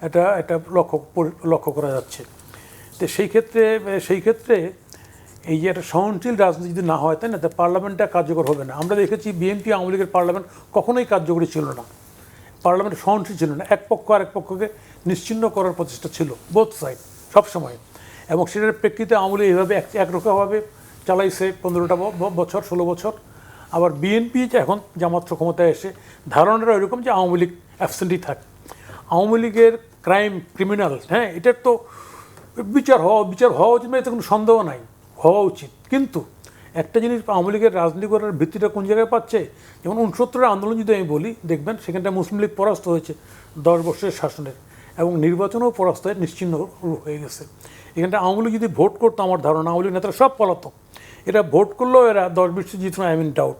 এটা লক্ষ্য করা যাচ্ছে। তো সেই ক্ষেত্রে এই যে একটা সহনশীল রাজনীতি যদি না হয়, তাই না, তা পার্লামেন্টটা কার্যকর হবে না। আমরা দেখেছি বিএনপি আওয়ামী লীগের পার্লামেন্ট কখনোই কার্যকরী ছিল না, পার্লামেন্ট সহনশীল ছিল না, এক পক্ষ আরেক পক্ষকে নিশ্চিহ্ন করার প্রচেষ্টা ছিল বোথ সাইড সবসময়। এবং সেটার প্রেক্ষিতে আওয়ামী লীগ এইভাবে একরকমভাবে চালাইছে 15টা বছর 16 বছর। আবার বিএনপি এখন জামাত ক্ষমতায় এসে ধারণাটা এরকম যে আওয়ামী লীগ অ্যাবসেন্টই থাকে, আওয়ামী লীগের ক্রিমিনাল, হ্যাঁ, এটার তো বিচার হওয়া উচিত, এতে কোনো সন্দেহ নাই, হওয়া উচিত। কিন্তু একটা জিনিস আওয়ামী লীগের রাজনীতি করার ভিত্তিটা কোন জায়গায় পাচ্ছে, যেমন 69-এর আন্দোলন যদি আমি বলি, দেখবেন সেখানটা মুসলিম লীগ পরাস্ত হয়েছে 10 বছরের শাসনের, এবং নির্বাচনেও পরাস্ত হয়ে নিশ্চিহ্ন হয়ে গেছে। এখানটা আওয়ামী লীগ যদি ভোট করতো, আমার ধারণা আওয়ামী লীগ নেতারা সব পলাতক। এটা ভোট করলেও এরা 10-20 জিত, আই মিন ডাউট,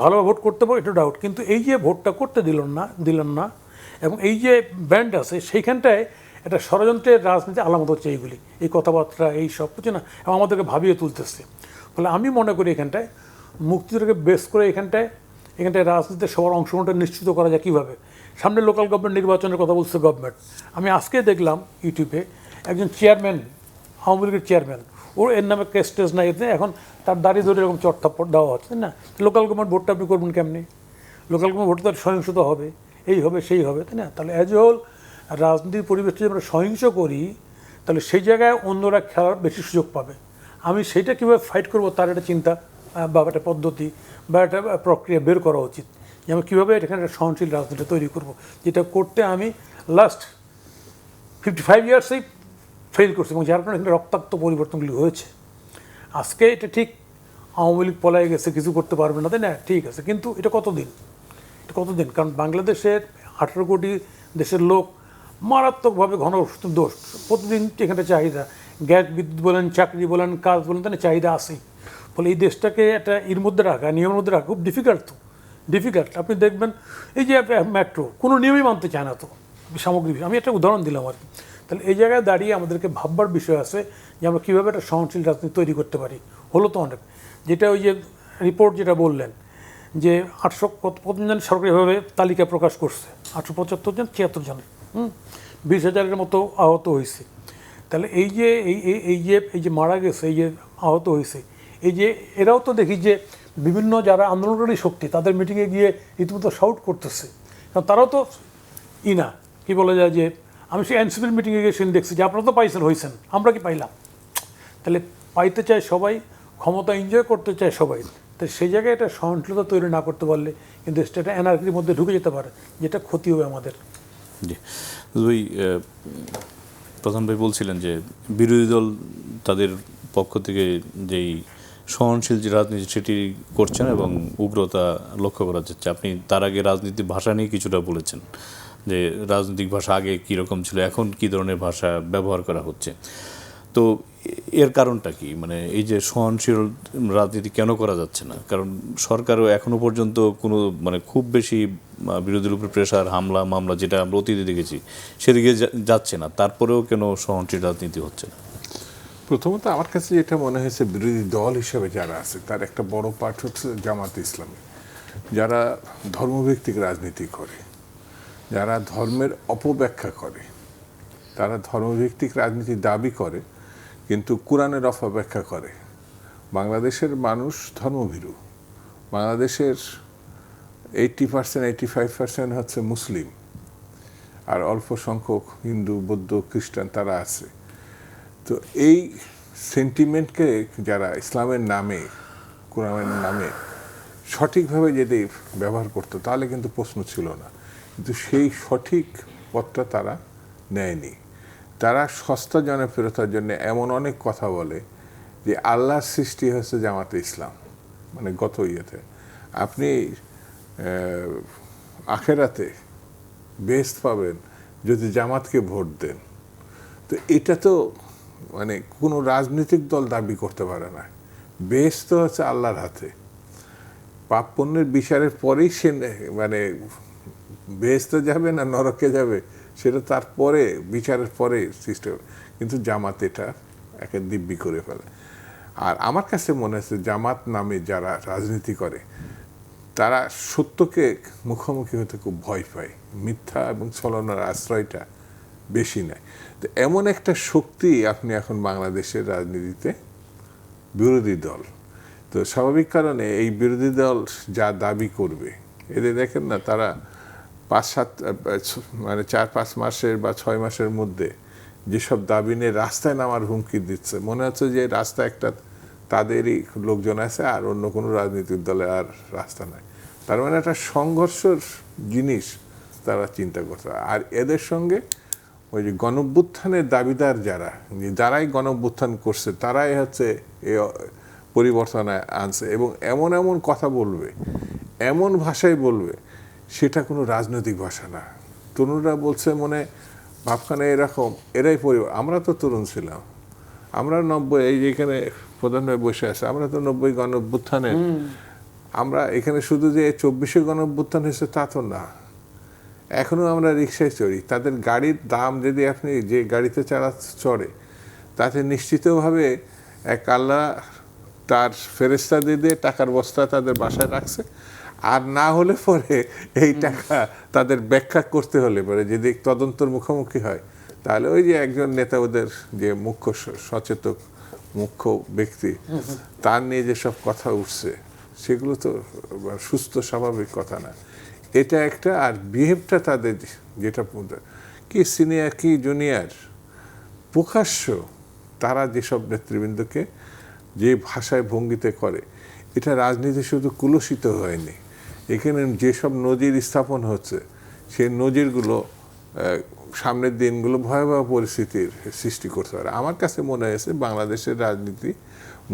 ভালোভাবে ভোট করতে পারো এটা ডাউট। কিন্তু এই যে ভোটটা করতে দিলেন না এবং এই যে ব্যান্ড আছে সেইখানটায় একটা ষড়যন্ত্রের রাজনীতি আলামত হচ্ছে এইগুলি, এই কথাবার্তা, এই সব কিছু না, এবং আমাদেরকে ভাবিয়ে তুলতেছে। ফলে আমি মনে করি এখানটায় মুক্তিযুদ্ধকে বেস করে এখানটায় রাজনীতিতে সবার অংশগ্রহণটা নিশ্চিত করা যায় কীভাবে। সামনে লোকাল গভর্নমেন্ট নির্বাচনের কথা বলছে গভর্নমেন্ট। আমি আজকে দেখলাম ইউটিউবে একজন চেয়ারম্যান, আওয়ামী লীগের চেয়ারম্যান, ওর এর নামে কেস টেস নাই, এখন তার দাঁড়িয়ে ধরে এরকম চটথাপ্পড় দেওয়া হচ্ছে, না। লোকাল গভর্নমেন্ট ভোটটা আপনি করবেন কেমনি? লোকাল গভর্নমেন্ট ভোটে তার সহিংসতা হবে, এই হবে সেই হবে, তাই না? তাহলে অ্যাজ এ হোল রাজনীতির পরিবেশটা যদি আমরা সহিংস করি, তাহলে সেই জায়গায় অন্যরা খেলার বেশি সুযোগ পাবে। আমি সেইটা কীভাবে ফাইট করবো তার একটা চিন্তা বা একটা পদ্ধতি বা একটা প্রক্রিয়া বের করা উচিত, যে আমি কীভাবে এখানে একটা সহনশীল রাজনীতি তৈরি করব, যেটা করতে আমি লাস্ট 55 ইয়ার্সেই ফেল করছি, এবং যার কারণে এখানে রক্তাক্ত পরিবর্তনগুলি হয়েছে। আজকে এটা ঠিক আওয়ামী লীগ পলায় গেছে, কিছু করতে পারবে না, তাই না, ঠিক আছে, কিন্তু এটা কতদিন? কারণ বাংলাদেশের 18 কোটি দেশের লোক মারাত্মকভাবে ঘনবসতির দোষ, প্রতিদিন এখানে চাহিদা, গ্যাস বিদ্যুৎ বলেন, চাকরি বলেন, কাজ বলেন, তাই না, চাহিদা আসেই। ফলে এই দেশটাকে একটা এর মধ্যে রাখা, নিয়মের মধ্যে রাখা খুব ডিফিকাল্ট। আপনি দেখবেন এই যে মেট্রো কোনো নিয়মই মানতে চায় না তো সামগ্রিক। আমি একটা উদাহরণ দিলাম আর কি। তাহলে এই জায়গায় দাঁড়িয়ে আমাদেরকে ভাববার বিষয় আছে যে আমরা কীভাবে একটা সহনশীল রাজনীতি তৈরি করতে পারি। হলো তো অনেক, যেটা ওই যে রিপোর্ট যেটা বললেন যে 800 কতজন সরকারিভাবে তালিকা প্রকাশ করছে, 875 জন, 76 জন, 20,000-এর মতো আহত হয়েছে। তাহলে এই যে মারা গেছে, এই যে আহত হয়েছে, এই যে এরাও তো দেখি যে বিভিন্ন যারা আন্দোলনকারী শক্তি তাদের মিটিংয়ে গিয়ে রীতিমতো শাউট করতেছে, কারণ তারাও তো না কি বলা যায় যে আমি সেই এনসিপির মিটিংয়ে গিয়ে সেদিন দেখছি যে আপনারা তো হয়েছেন, আমরা কি পাইলাম? তাহলে পাইতে চায় সবাই, ক্ষমতা এনজয় করতে চায় সবাই। তো সেই জায়গায় এটা সহনশীলতা তৈরি না করতে পারলে কিন্তু এটা এনার্কির মধ্যে ঢুকে যেতে পারে, যেটা ক্ষতি হবে আমাদের। জি, ওই প্রধান ভাই বলছিলেন যে বিরোধী দল তাদের পক্ষ থেকে যেই সহনশীল যে রাজনীতি সেটি করছেন এবং উগ্রতা লক্ষ্য করা যাচ্ছে। আপনি তার আগে রাজনীতির ভাষা নিয়ে কিছুটা বলেছেন যে রাজনৈতিক ভাষা আগে কীরকম ছিল, এখন কী ধরনের ভাষা ব্যবহার করা হচ্ছে। তো এর কারণটা কি, মানে এই যে সহনশীল রাজনীতি কেন করা যাচ্ছে না? কারণ সরকারও এখনো পর্যন্ত কোনো মানে খুব বেশি বিরোধীর উপর প্রেশার, হামলা মামলা যেটা আমরা অতীতে দেখেছি সেদিকে যাচ্ছে না, তারপরেও কেন সহনশীল রাজনীতি হচ্ছে না? প্রথমত আমার কাছে যেটা মনে হয়েছে, বিরোধী দল হিসেবে যারা আছে তার একটা বড় পার্ট হচ্ছে জামাত ইসলামী, যারা ধর্মভিত্তিক রাজনীতি করে, যারা ধর্মের অপব্যাখ্যা করে, তারা ধর্মভিত্তিক রাজনীতি দাবি করে কিন্তু কোরআনের অপব্যাখ্যা করে। বাংলাদেশের মানুষ ধর্মভীরু, বাংলাদেশের 80% 85% হচ্ছে মুসলিম, আর অল্প সংখ্যক হিন্দু, বৌদ্ধ, খ্রিস্টান তারা আছে। তো এই সেন্টিমেন্টকে যারা ইসলামের নামে, কোরআনের নামে সঠিকভাবে যদি ব্যবহার করতো তাহলে কিন্তু প্রশ্ন ছিল না, কিন্তু সেই সঠিক পথটা তারা নেয়নি। তারা সস্তা জনপ্রিয়তার জন্য এমন অনেক কথা বলে যে আল্লাহর সৃষ্টি হচ্ছে জামাতে ইসলাম, মানে গত ইয়েতে আপনি আখেরাতে বেহেশত পাবেন যদি জামাতকে ভোট দেন। তো এটা তো মানে কোনো রাজনৈতিক দল দাবি করতে পারে না। বেহেশত হচ্ছে আল্লাহর হাতে, পাপ পুণ্যের বিচারের পরেই সে মানে বেহেশতে যাবে না নরকে যাবে সেটা তারপরে বিচারের পরে সিস্টেম। কিন্তু জামাত এটা একে দিব্যি করে ফেলে। আর আমার কাছে মনে হচ্ছে জামাত নামে যারা রাজনীতি করে তারা সত্যকে মুখোমুখি হতে খুব ভয় পায়, মিথ্যা এবং ছলনার আশ্রয়টা বেশি নেয়। তো এমন একটা শক্তি আপনি এখন বাংলাদেশের রাজনীতিতে, বিরোধী দল। তো স্বাভাবিক কারণে এই বিরোধী দল যা দাবি করবে, এদের দেখেন না তারা 4-5 মাসের বা 6 মাসের মধ্যে যেসব দাবি নিয়ে রাস্তায় নামার হুমকি দিচ্ছে, মনে হচ্ছে যে রাস্তা একটা তাদেরই লোকজন আছে আর অন্য কোনো রাজনৈতিক দলে আর রাস্তা নাই। তার মানে একটা সংঘর্ষের জিনিস তারা চিন্তা করছে। আর এদের সঙ্গে ওই যে গণঅভ্যুত্থানের দাবিদার যারাই গণঅভ্যুত্থান করছে তারাই হচ্ছে এই পরিবর্তন আনছে, এবং এমন এমন কথা বলবে, এমন ভাষায় বলবে, সেটা কোনো রাজনৈতিক ভাষা না। তরুণরা বলছে মনে ভাবখানে এরকম, এরাই আমরা তো তরুণ ছিলাম, আমরা 90 এই যেখানে প্রধান হয়ে বসে আছে, আমরা তো 90 গণঅভ্যুত্থানের, আমরা এখানে শুধু যে 24-এ গণঅভ্যুত্থান হয়েছে তা তো না, এখনো আমরা রিক্সায় চড়ি। তাদের গাড়ির দাম যদি আপনি যে গাড়িতে চড়ে তাতে নিশ্চিতভাবে এক আল্লাহ তার ফেরেশতা দিয়ে টাকার বস্তা তাদের বাসায় রাখছে, আর না হলে পরে এই টাকা তাদের ব্যাখ্যা করতে হলে পরে যদি তদন্তর মুখোমুখি হয়, তাহলে ওই যে একজন নেতা, ওদের যে মুখ্য সচেতক মুখ্য ব্যক্তি, তার নিয়ে যেসব কথা উঠছে সেগুলো তো সুস্থ স্বাভাবিক কথা না। এটা একটা, আর বিহেভটা তাদের যেটা কি সিনিয়র কি জুনিয়র, প্রকাশ্য তারা যেসব নেতৃবৃন্দকে যে ভাষায় ভঙ্গিতে করে, এটা রাজনীতি শুধু কুলসিত হয়নি, এখানে যেসব নজির স্থাপন হচ্ছে সেই নজিরগুলো সামনের দিনগুলো ভয়াবহ পরিস্থিতির সৃষ্টি করতে পারে। আমার কাছে মনে হয়েছে বাংলাদেশের রাজনীতি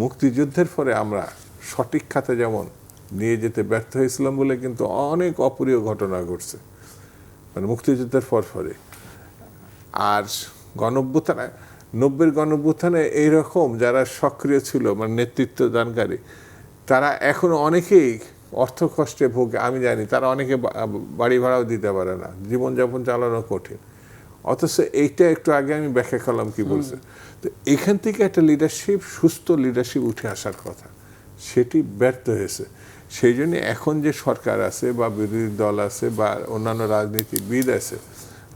মুক্তিযুদ্ধের পরে আমরা সঠিক খাতে যেমন নিয়ে যেতে ব্যর্থ হয়েছিলাম বলে কিন্তু অনেক অপ্রিয় ঘটনা ঘটছে মানে মুক্তিযুদ্ধের পরে। আর গণঅভ্যুত্থানে 90-এর গণঅভ্যুত্থানে এইরকম যারা সক্রিয় ছিল মানে নেতৃত্ব দানকারী, তারা এখনো অনেকেই অর্থ কষ্টে ভোগে। আমি জানি তারা অনেকে বাড়ি ভাড়াও দিতে পারে না, জীবনযাপন চালানো কঠিন। অথচ এইটা একটু আগে আমি ব্যাখ্যা করলাম কি বলছে। তো এখান থেকে একটা লিডারশিপ, সুস্থ লিডারশিপ উঠে আসার কথা, সেটি ব্যর্থ হয়েছে। সেই জন্য এখন যে সরকার আছে বা বিরোধী দল আছে বা অন্যান্য রাজনীতিবিদ আছে,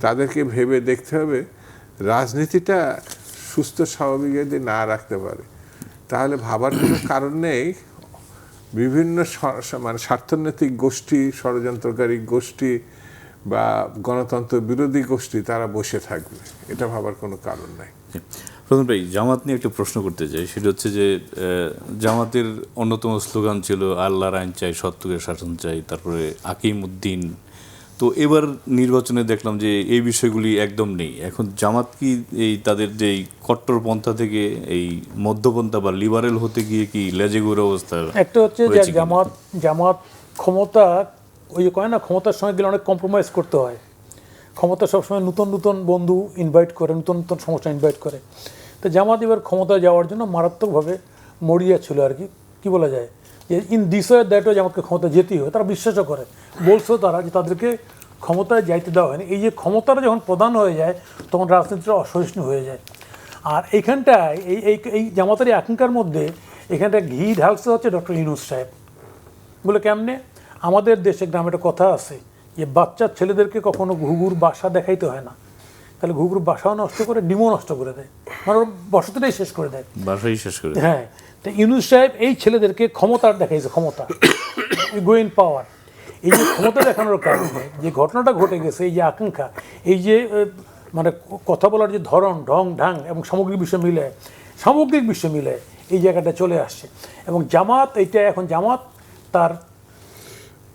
তাদেরকে ভেবে দেখতে হবে রাজনীতিটা সুস্থ স্বাভাবিক যদি না রাখতে পারে তাহলে ভাবার কোনো কারণ নেই। বিভিন্ন মানে স্বার্থনৈতিক গোষ্ঠী, ষড়যন্ত্রকারী গোষ্ঠী বা গণতন্ত্র বিরোধী গোষ্ঠী তারা বসে থাকবে, এটা ভাবার কোনো কারণ নাই। প্রথম ভাই, জামাত নিয়ে একটা প্রশ্ন করতে চাই। সেটা হচ্ছে যে জামাতের অন্যতম স্লোগান ছিল আল্লাহর আইন চাই, সত্যের শাসন চাই, তারপরে আকিম উদ্দিন। তো এবার নির্বাচনে দেখলাম যে এই বিষয়গুলি একদম নেই। এখন জামাত কি এই তাদের যে কট্টরপন্থা থেকে এই মধ্যপন্থা বা লিবারেল হতে গিয়ে কি লেজেগুড় অবস্থা? একটা হচ্ছে যে জামাত ক্ষমতা, ওই যে কয় না ক্ষমতার সময় গেলে অনেক কম্প্রোমাইজ করতে হয়। ক্ষমতা সবসময় নতুন নতুন বন্ধু ইনভাইট করে, নতুন নতুন সমস্যা ইনভাইট করে। তো জামাত এবার ক্ষমতায় যাওয়ার জন্য মারাত্মকভাবে মরিয়া ছিল আর কি, কী বলা যায় যে in this way that way জামাতকে ক্ষমতা যেতেই হয়। তারা বিশ্বাসও করে, বলছো তারা যে তাদেরকে ক্ষমতায় যাইতে দেওয়া হয়নি। এই যে ক্ষমতাটা যখন প্রধান হয়ে যায় তখন রাজনীতিটা অসহিষ্ণু হয়ে যায়। আর এইখানটায় এই জামাতের এই আকাঙ্ক্ষার মধ্যে এখানটায় ঘি ঢালছে হচ্ছে ডক্টর ইউনূস সাহেব। বলে কেমনে? আমাদের দেশে গ্রামে একটা কথা আছে যে বাচ্চার ছেলেদেরকে কখনো ঘুঘুর বাসা দেখাইতে হয় না, তাহলে ঘুঘুর বাসাও নষ্ট করে, ডিমও নষ্ট করে দেয়, মানে ওর বসতিটাই শেষ করে দেয়, বাসাই শেষ করে দেয়। হ্যাঁ, তো ইউনূস সাহেব এই ছেলেদেরকে ক্ষমতা দেখাইছে, ক্ষমতা গোয়িং পাওয়ার। এই যে ক্ষমতা দেখানোর কারণে যে ঘটনাটা ঘটে গেছে, এই যে আকাঙ্ক্ষা, এই যে মানে কথা বলার যে ধরন, ঢং ঢাং এবং সামগ্রিক বিষয় মিলে এই জায়গাটা চলে আসছে। এবং জামাত এইটা এখন জামাত তার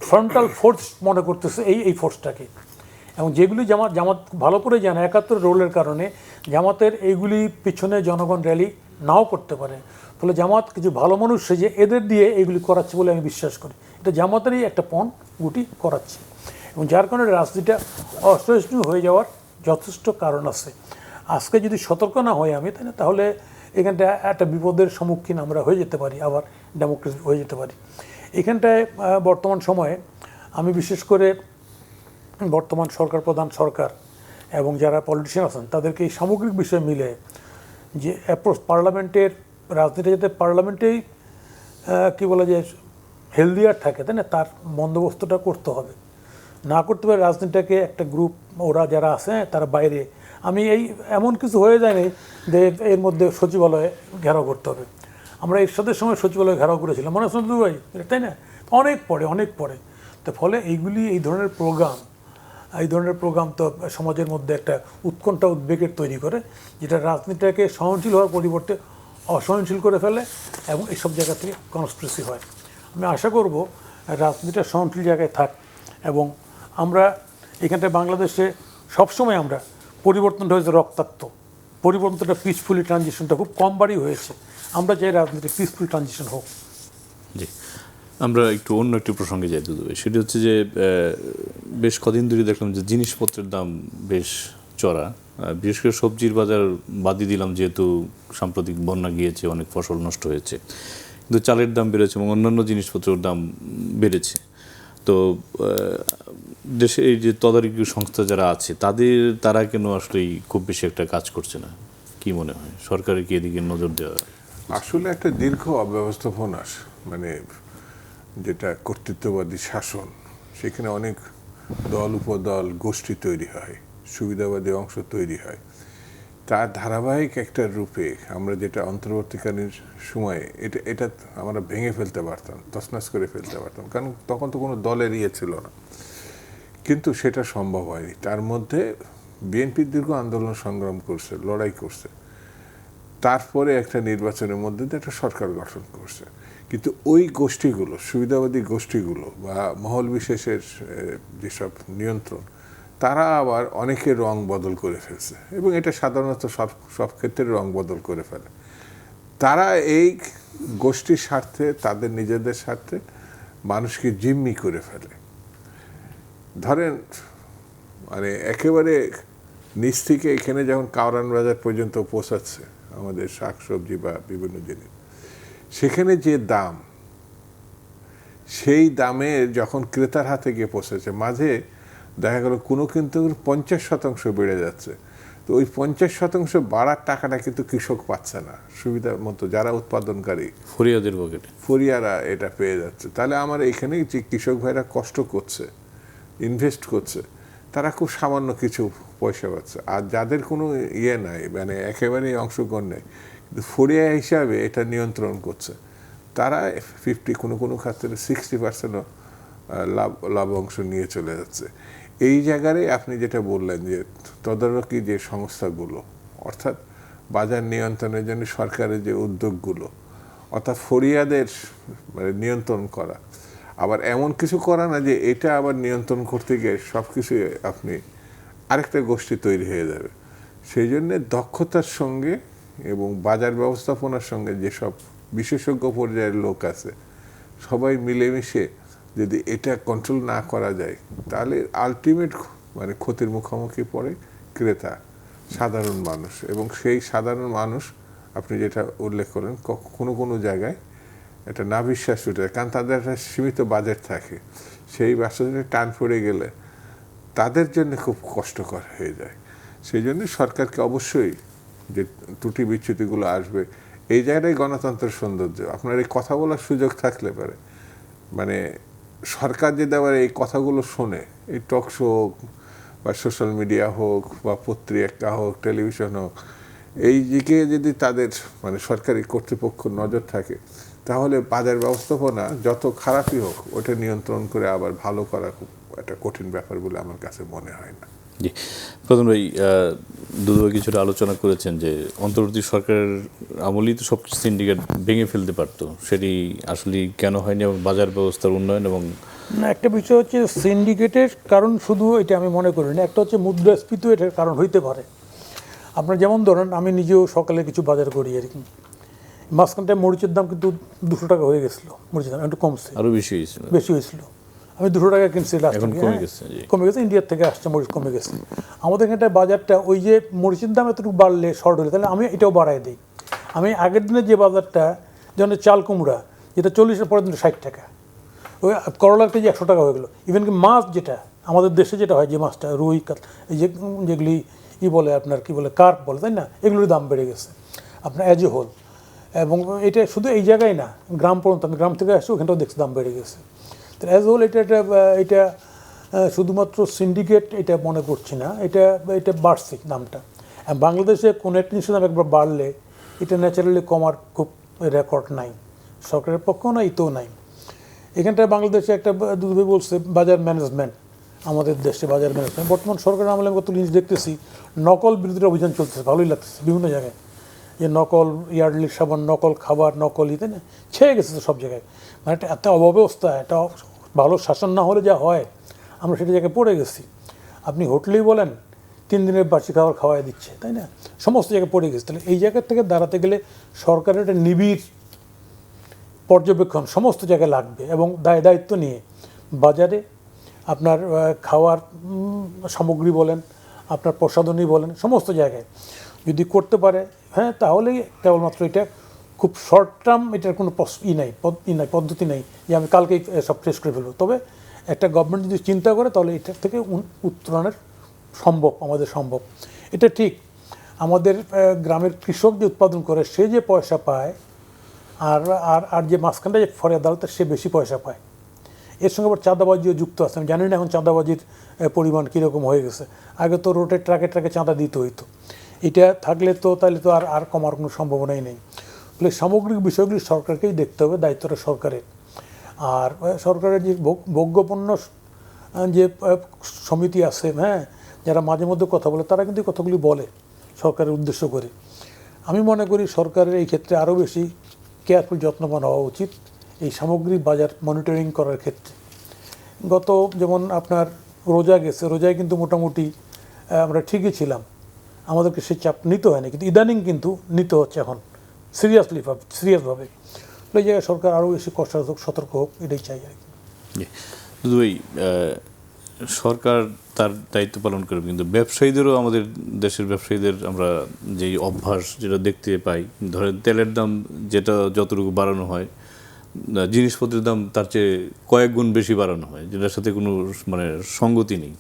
ফ্রন্টাল ফোর্স মনে করতেছে এই ফোর্সটাকে। এবং যেগুলি জামাত ভালো করে জানে ৭১ রোলের কারণে জামাতের এইগুলি পিছনে জনগণ র্যালি নাও করতে পারে, ফলে জামাত কিছু ভালো মানুষ সেজে এদের দিয়ে এইগুলি করাচ্ছে বলে আমি বিশ্বাস করি। এটা জামাতেরই একটা পণ গুটি করাচ্ছে, এবং যার কারণে রাজনীতিটা অসহিষ্ণু হয়ে যাওয়ার যথেষ্ট কারণ আছে। আজকে যদি সতর্ক না হই আমি, তাহলে এখানটা একটা বিপদের সম্মুখীন আমরা হয়ে যেতে পারি, আবার ডেমোক্রেসি হয়ে যেতে পারি। এখানটায় বর্তমান সময়ে আমি বিশেষ করে বর্তমান সরকার এবং যারা পলিটিশিয়ান আছেন তাদেরকে এই সামগ্রিক বিষয় মিলে যে অ্যাপ্রোচ, পার্লামেন্টের রাজনীতি যাতে পার্লামেন্টেই কি বলা যায় হেলদিয়ার থাকে, তাই না, তার বন্দোবস্তটা করতে হবে। না করতে পারে রাজনীতিটাকে একটা গ্রুপ, ওরা যারা আছে তারা বাইরে, আমি এমন কিছু হয়ে যায়নি যে এর মধ্যে সচিবালয়ে ঘেরাও করতে হবে। আমরা এরশাদের সময় সচিবালয়ে ঘেরাও করেছিলাম, মনে আছে ভাই, তাই না? অনেক পরে তো ফলে এই ধরনের প্রোগ্রাম তো সমাজের মধ্যে একটা উৎকণ্ঠা উদ্বেগের তৈরি করে, যেটা রাজনীতিটাকে সহনশীল হওয়ার পরিবর্তে অসহনশীল করে ফেলে এবং এইসব জায়গা থেকে কনস্পিরেসি হয়। আমি আশা করব রাজনীতিটা সহনশীল জায়গায় থাক এবং আমরা এখানটায় বাংলাদেশে সবসময় আমরা পরিবর্তনটা হয়েছে রক্তাক্ত, পরিবর্তনটা পিসফুলি ট্রানজিশনটা খুব কম বারই হয়েছে। আমরা চাই রাজনীতি পিসফুল ট্রানজিশন হোক। জি, আমরা একটু অন্য একটি প্রসঙ্গে যাই দুদু ভাই, সেটি হচ্ছে যে বেশ কদিন ধরে দেখলাম যে জিনিসপত্রের দাম বেশ চড়া, বিশেষ করে সবজির বাজার বাদই দিলাম যেহেতু সাম্প্রতিক বন্যা গিয়েছে, অনেক ফসল নষ্ট হয়েছে, কিন্তু চালের দাম বেড়েছে এবং অন্যান্য জিনিসপত্রের দাম বেড়েছে। তো দেশে এই যে তদারকি সংস্থা যারা আছে তারা কেন আসলে খুব বেশি একটা কাজ করছে না, কি মনে হয় সরকারের কি এদিকে নজর দেওয়া? আসলে একটা দীর্ঘ অব্যবস্থাপনা, মানে যেটা কর্তৃত্ববাদী শাসন, সেখানে অনেক দল উপদল গোষ্ঠী তৈরি হয়, সুবিধাবাদী অংশ তৈরি হয়। তার ধারাবাহিক একটা রূপে আমরা যেটা অন্তর্বর্তীকালীন সময়ে এটা আমরা ভেঙে ফেলতে পারতাম, তছনছ করে ফেলতে পারতাম, কারণ তখন তো কোনো দলের ছিল না, কিন্তু সেটা সম্ভব হয়নি। তার মধ্যে বিএনপি দীর্ঘ আন্দোলন সংগ্রাম করছে, লড়াই করছে, তারপরে একটা নির্বাচনের মধ্যে দিয়ে একটা সরকার গঠন করছে। কিন্তু ওই গোষ্ঠীগুলো, সুবিধাবাদী গোষ্ঠীগুলো বা মহল বিশেষের যেসব নিয়ন্ত্রণ, তারা আবার অনেকের রং বদল করে ফেলছে এবং এটা সাধারণত সব ক্ষেত্রে রং বদল করে ফেলে। তারা এই গোষ্ঠীর স্বার্থে, তাদের নিজেদের স্বার্থে মানুষকে জিম্মি করে ফেলে। ধরেন মানে একেবারে নিচ থেকে এখানে যখন কাউরান বাজার পর্যন্ত পৌঁছাচ্ছে আমাদের শাকসবজি বা বিভিন্ন জিনিস, সেখানে যে দাম, সেই দামে যখন ক্রেতার হাতে গিয়ে পৌঁছেছে, মাঝে দেখা গেল কোনো কিন্তু 50% বেড়ে যাচ্ছে। তো ওই 50% বাড়ার টাকাটা কিন্তু কৃষক পাচ্ছে না, সুবিধা মতো যারা উৎপাদনকারী ফরিয়াদের পকেটে, ফরিয়ারা এটা পেয়ে যাচ্ছে। তাহলে আমার এখানে যে কৃষক ভাইরা কষ্ট করছে, ইনভেস্ট করছে, তারা খুব সামান্য কিছু পয়সা পাচ্ছে। আর যাদের কোনো নাই, মানে একেবারেই অংশগ্রহণ নেই, কিন্তু ফরিয়া হিসাবে এটা নিয়ন্ত্রণ করছে, তারা 50, কোনো ক্ষেত্রে 60% লাভ অংশ নিয়ে চলে যাচ্ছে। এই জায়গায় আপনি যেটা বললেন যে তদারকি যে সংস্থাগুলো, অর্থাৎ বাজার নিয়ন্ত্রণের জন্য সরকারের যে উদ্যোগগুলো, অর্থাৎ ফরিয়াদের মানে নিয়ন্ত্রণ করা, আবার এমন কিছু করা না যে এটা আবার নিয়ন্ত্রণ করতে গিয়ে সব কিছু আপনি আরেকটা গোষ্ঠী তৈরি হয়ে যাবে। সেই জন্যে দক্ষতার সঙ্গে এবং বাজার ব্যবস্থাপনার সঙ্গে যেসব বিশেষজ্ঞ পর্যায়ের লোক আছে, সবাই মিলেমিশে যদি এটা কন্ট্রোল না করা যায়, তাহলে আলটিমেট মানে ক্ষতির মুখোমুখি পড়ে ক্রেতা, সাধারণ মানুষ। এবং সেই সাধারণ মানুষ আপনি যেটা উল্লেখ করেন, কোনো জায়গায় এটা না বিশ্বাস উঠে যায়, কারণ তাদের একটা সীমিত বাজেট থাকে, সেই বাস্তবে টান পড়ে গেলে তাদের জন্য খুব কষ্টকর হয়ে যায়। সেই জন্য সরকারকে অবশ্যই যে ত্রুটি বিচ্যুতিগুলো আসবে, এই জায়গায় গণতন্ত্রের সৌন্দর্য। আপনার এই কথা বলার সুযোগ থাকলে পারে, মানে সরকার যদি আবার এই কথাগুলো শোনে, এই টক শো হোক বা সোশ্যাল মিডিয়া হোক বা পত্রিকা হোক, টেলিভিশন হোক, এই দিকে যদি তাদের মানে সরকারি কর্তৃপক্ষ নজর থাকে, তাহলে বাজার ব্যবস্থাপনা যত খারাপই হোক ওটা নিয়ন্ত্রণ করে আবার ভালো করা খুব একটা কঠিন ব্যাপার বলে আমার কাছে মনে হয় না। জি, প্রথম ভাই দুদুভাই কিছুটা আলোচনা করেছেন যে অন্তর্বর্তী সরকারের আমলেই তো সব সিন্ডিকেট ভেঙে ফেলতে পারতো, সেটি আসলে কেন হয়নি এবং বাজার ব্যবস্থার উন্নয়ন এবং একটা বিষয় হচ্ছে সিন্ডিকেটের কারণ শুধু এটা আমি মনে করি না, একটা হচ্ছে মুদ্রাস্ফীতি এটার কারণ হইতে পারে। আপনার যেমন ধরেন আমি নিজেও সকালে কিছু বাজার করি আর কি, মাঝখানটায় মরিচের দাম কিন্তু 200 টাকা হয়ে গেছিলো, মরিচের দাম একটু কমছে, আরও বেশি হয়েছিল। আমি 200 টাকা কিনছি, এখন কমে গেছে, ইন্ডিয়ার থেকে আসছে মরিচ, কমে গেছে। আমাদের এখানটায় বাজারটা ওই যে মরিচের দাম এতটুকু বাড়লে শর্ট হলে, তাহলে আমি এটাও বাড়াই দিই। আমি আগের দিনে যে বাজারটা, যেমন চাল কুমড়া যেটা 40-এর পরের দিন 60 টাকা, ওই করলার কেজি 100 টাকা হয়ে গেলো। ইভেন কি মাছ যেটা আমাদের দেশে যেটা হয়, যে মাছটা রুই, এই যেগুলি বলে আপনার কি বলে কার্প বলে, তাই না, এগুলোর দাম বেড়ে গেছে আপনার অ্যাজ এ হোল। এবং এটা শুধু এই জায়গায় না, গ্রাম পর্যন্ত, আমি গ্রাম থেকে আসছি, ওখানটাও দেখছি দাম বেড়ে গেছে। তো অ্যাজ হোল এটা শুধুমাত্র সিন্ডিকেট এটা মনে করছি না, এটা বাড়ছে দামটা। আর বাংলাদেশে কোনো একটা জিনিসের দাম একবার বাড়লে এটা ন্যাচারালি কমার খুব রেকর্ড নাই, সরকারের পক্ষেও নাই, ইতেও নাই। এখানটায় বাংলাদেশে একটা দুধ বলছে বাজার ম্যানেজমেন্ট, আমাদের দেশে বাজার ম্যানেজমেন্ট। বর্তমান সরকারের আমলে আমি কত জিনিস দেখতেছি, নকল বিরোধী অভিযান চলতেছে, ভালোই লাগতেছে বিভিন্ন জায়গায়, যে নকল ইয়ার্ডলি সাবান, নকল খাবার, নকল ইতে না ছেয়ে গেছে তো সব জায়গায়। মানে একটা এত অব্যবস্থা, একটা ভালো শাসন না হলে যা হয়, আমরা সেটা জায়গায় পড়ে গেছি। আপনি হোটেলেই বলেন 3 দিনের বাসি খাবার খাওয়াই দিচ্ছে, তাই না, সমস্ত জায়গায় পড়ে গেছে। তাহলে এই জায়গা থেকে দাঁড়াতে গেলে সরকারের একটা নিবিড় পর্যবেক্ষণ সমস্ত জায়গায় লাগবে, এবং দায়িত্ব নিয়ে বাজারে আপনার খাওয়ার সামগ্রী বলেন, আপনার প্রসাধনী বলেন, সমস্ত জায়গায় যদি করতে পারে, হ্যাঁ, তাহলেই কেবলমাত্র এটা খুব শর্ট টার্ম, এটার কোনো পদ্ধতি নেই যে আমি কালকেই সব শেষ করে ফেলবো। তবে একটা গভর্নমেন্ট যদি চিন্তা করে তাহলে এটার থেকে উত্তরণের আমাদের সম্ভব। এটা ঠিক, আমাদের গ্রামের কৃষক যে উৎপাদন করে সে যে পয়সা পায়, আর আর আর যে মাঝখানটা যে ফরে আদালতে সে বেশি পয়সা পায়। এর সঙ্গে আবার চাঁদাবাজিও যুক্ত আছে। আমি জানি না এখন চাঁদাবাজির পরিমাণ কীরকম হয়ে গেছে। আগে তো রোডের ট্রাকে চাঁদা দিতে হইতো, এটা থাকলে তো তাহলে তো আর কমার কোনো সম্ভাবনাই নেই। ফলে সামগ্রিক বিষয়গুলি সরকারকেই দেখতে হবে, দায়িত্বটা সরকারের। আর সরকারের যে ভোগ্যপণ্য যে সমিতি আছে, হ্যাঁ, যারা মাঝে মধ্যে কথা বলে, তারা কিন্তু কথাগুলি বলে সরকারের উদ্দেশ্য করে। আমি মনে করি সরকারের এই ক্ষেত্রে আরও বেশি কেয়ারফুল, যত্নবান হওয়া উচিত এই সামগ্রিক বাজার মনিটরিং করার ক্ষেত্রে। গত যেমন আপনার রোজা গেছে, রোজায় কিন্তু মোটামুটি আমরা ঠিকই ছিলাম, আমাদেরকে সে চাপ নিতে হয়নি, কিন্তু ইদানিং কিন্তু নিতে হচ্ছে এখন সিরিয়াসভাবে। এই জায়গায় সরকার আরও বেশি সতর্ক হোক, এটাই চাই আর কি। দুই, সরকার তার দায়িত্ব পালন করবে, কিন্তু ব্যবসায়ীদেরও, আমাদের দেশের ব্যবসায়ীদের আমরা যেই অভ্যাস যেটা দেখতে পাই, ধরেন তেলের দাম যেটা যতটুকু বাড়ানো হয়, জিনিসপত্রের দাম তার চেয়ে কয়েক গুণ বেশি বাড়ানো হয়, যেটার সাথে কোনো মানে সঙ্গতি নেই।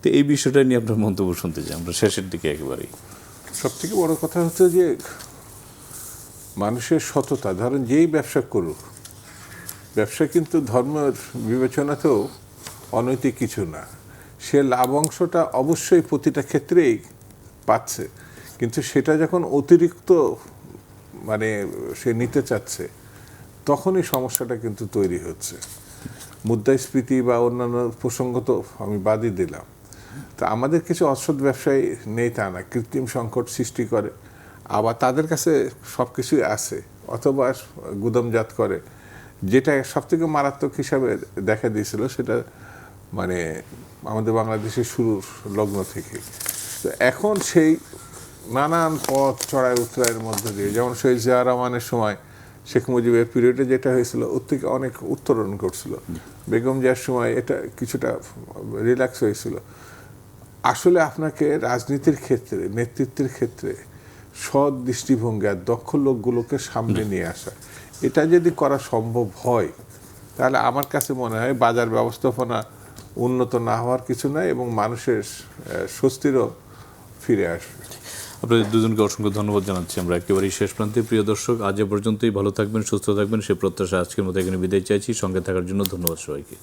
তো এই বিষয়টা নিয়ে আপনার মন্তব্য শুনতে চাই আমরা শেষের দিকে একেবারেই। সবথেকে বড় কথা হচ্ছে যে মানুষের সততা। ধরেন যেই ব্যবসা করুক, ব্যবসা কিন্তু ধর্মের বিবেচনাতেও অনৈতিক কিছু না। সে লাভ অংশটা অবশ্যই প্রতিটা ক্ষেত্রেই পাচ্ছে, কিন্তু সেটা যখন অতিরিক্ত মানে সে নিতে চাচ্ছে, তখনই সমস্যাটা কিন্তু তৈরি হচ্ছে। মুদ্রাস্ফীতি বা অন্যান্য প্রসঙ্গ তো আমি বাদই দিলাম। তা আমাদের কিছু অসৎ ব্যবসায়ী নেই তা না, কৃত্রিম সংকট সৃষ্টি করে, আবার তাদের কাছে সব কিছুই আছে, অথবা গুদামজাত করে। যেটা সবথেকে মারাত্মক হিসাবে দেখা দিয়েছিল, সেটা মানে আমাদের বাংলাদেশের শুরুর লগ্ন থেকে। তো এখন সেই নানান পথ চড়াই উতরাইয়ের মধ্য দিয়ে, যেমন শহীদ জিয়া রহমানের সময় শেখ মুজিবের পিরিয়ডে যেটা হয়েছিল, ওর থেকে অনেক উত্তরণ করছিল। বেগম জিয়ার সময় এটা কিছুটা রিল্যাক্স হয়েছিল। আসলে আপনাকে রাজনীতির ক্ষেত্রে, নেতৃত্বের ক্ষেত্রে সৎ দৃষ্টিভঙ্গি আর দক্ষ লোকগুলোকে সামনে নিয়ে আসা, এটা যদি করা সম্ভব হয়, তাহলে আমার কাছে মনে হয় বাজার ব্যবস্থাপনা উন্নত না হওয়ার কিছু নাই, এবং মানুষের স্বস্তিরও ফিরে আসবে। আপনাদের দুজনকে অসংখ্য ধন্যবাদ জানাচ্ছি আমরা একেবারেই শেষ প্রান্তে। প্রিয় দর্শক, আজ এ পর্যন্তই। ভালো থাকবেন, সুস্থ থাকবেন, সে প্রত্যাশা আজকের মতো এখানে বিদায় চাইছি। সঙ্গে থাকার জন্য ধন্যবাদ সবাইকে।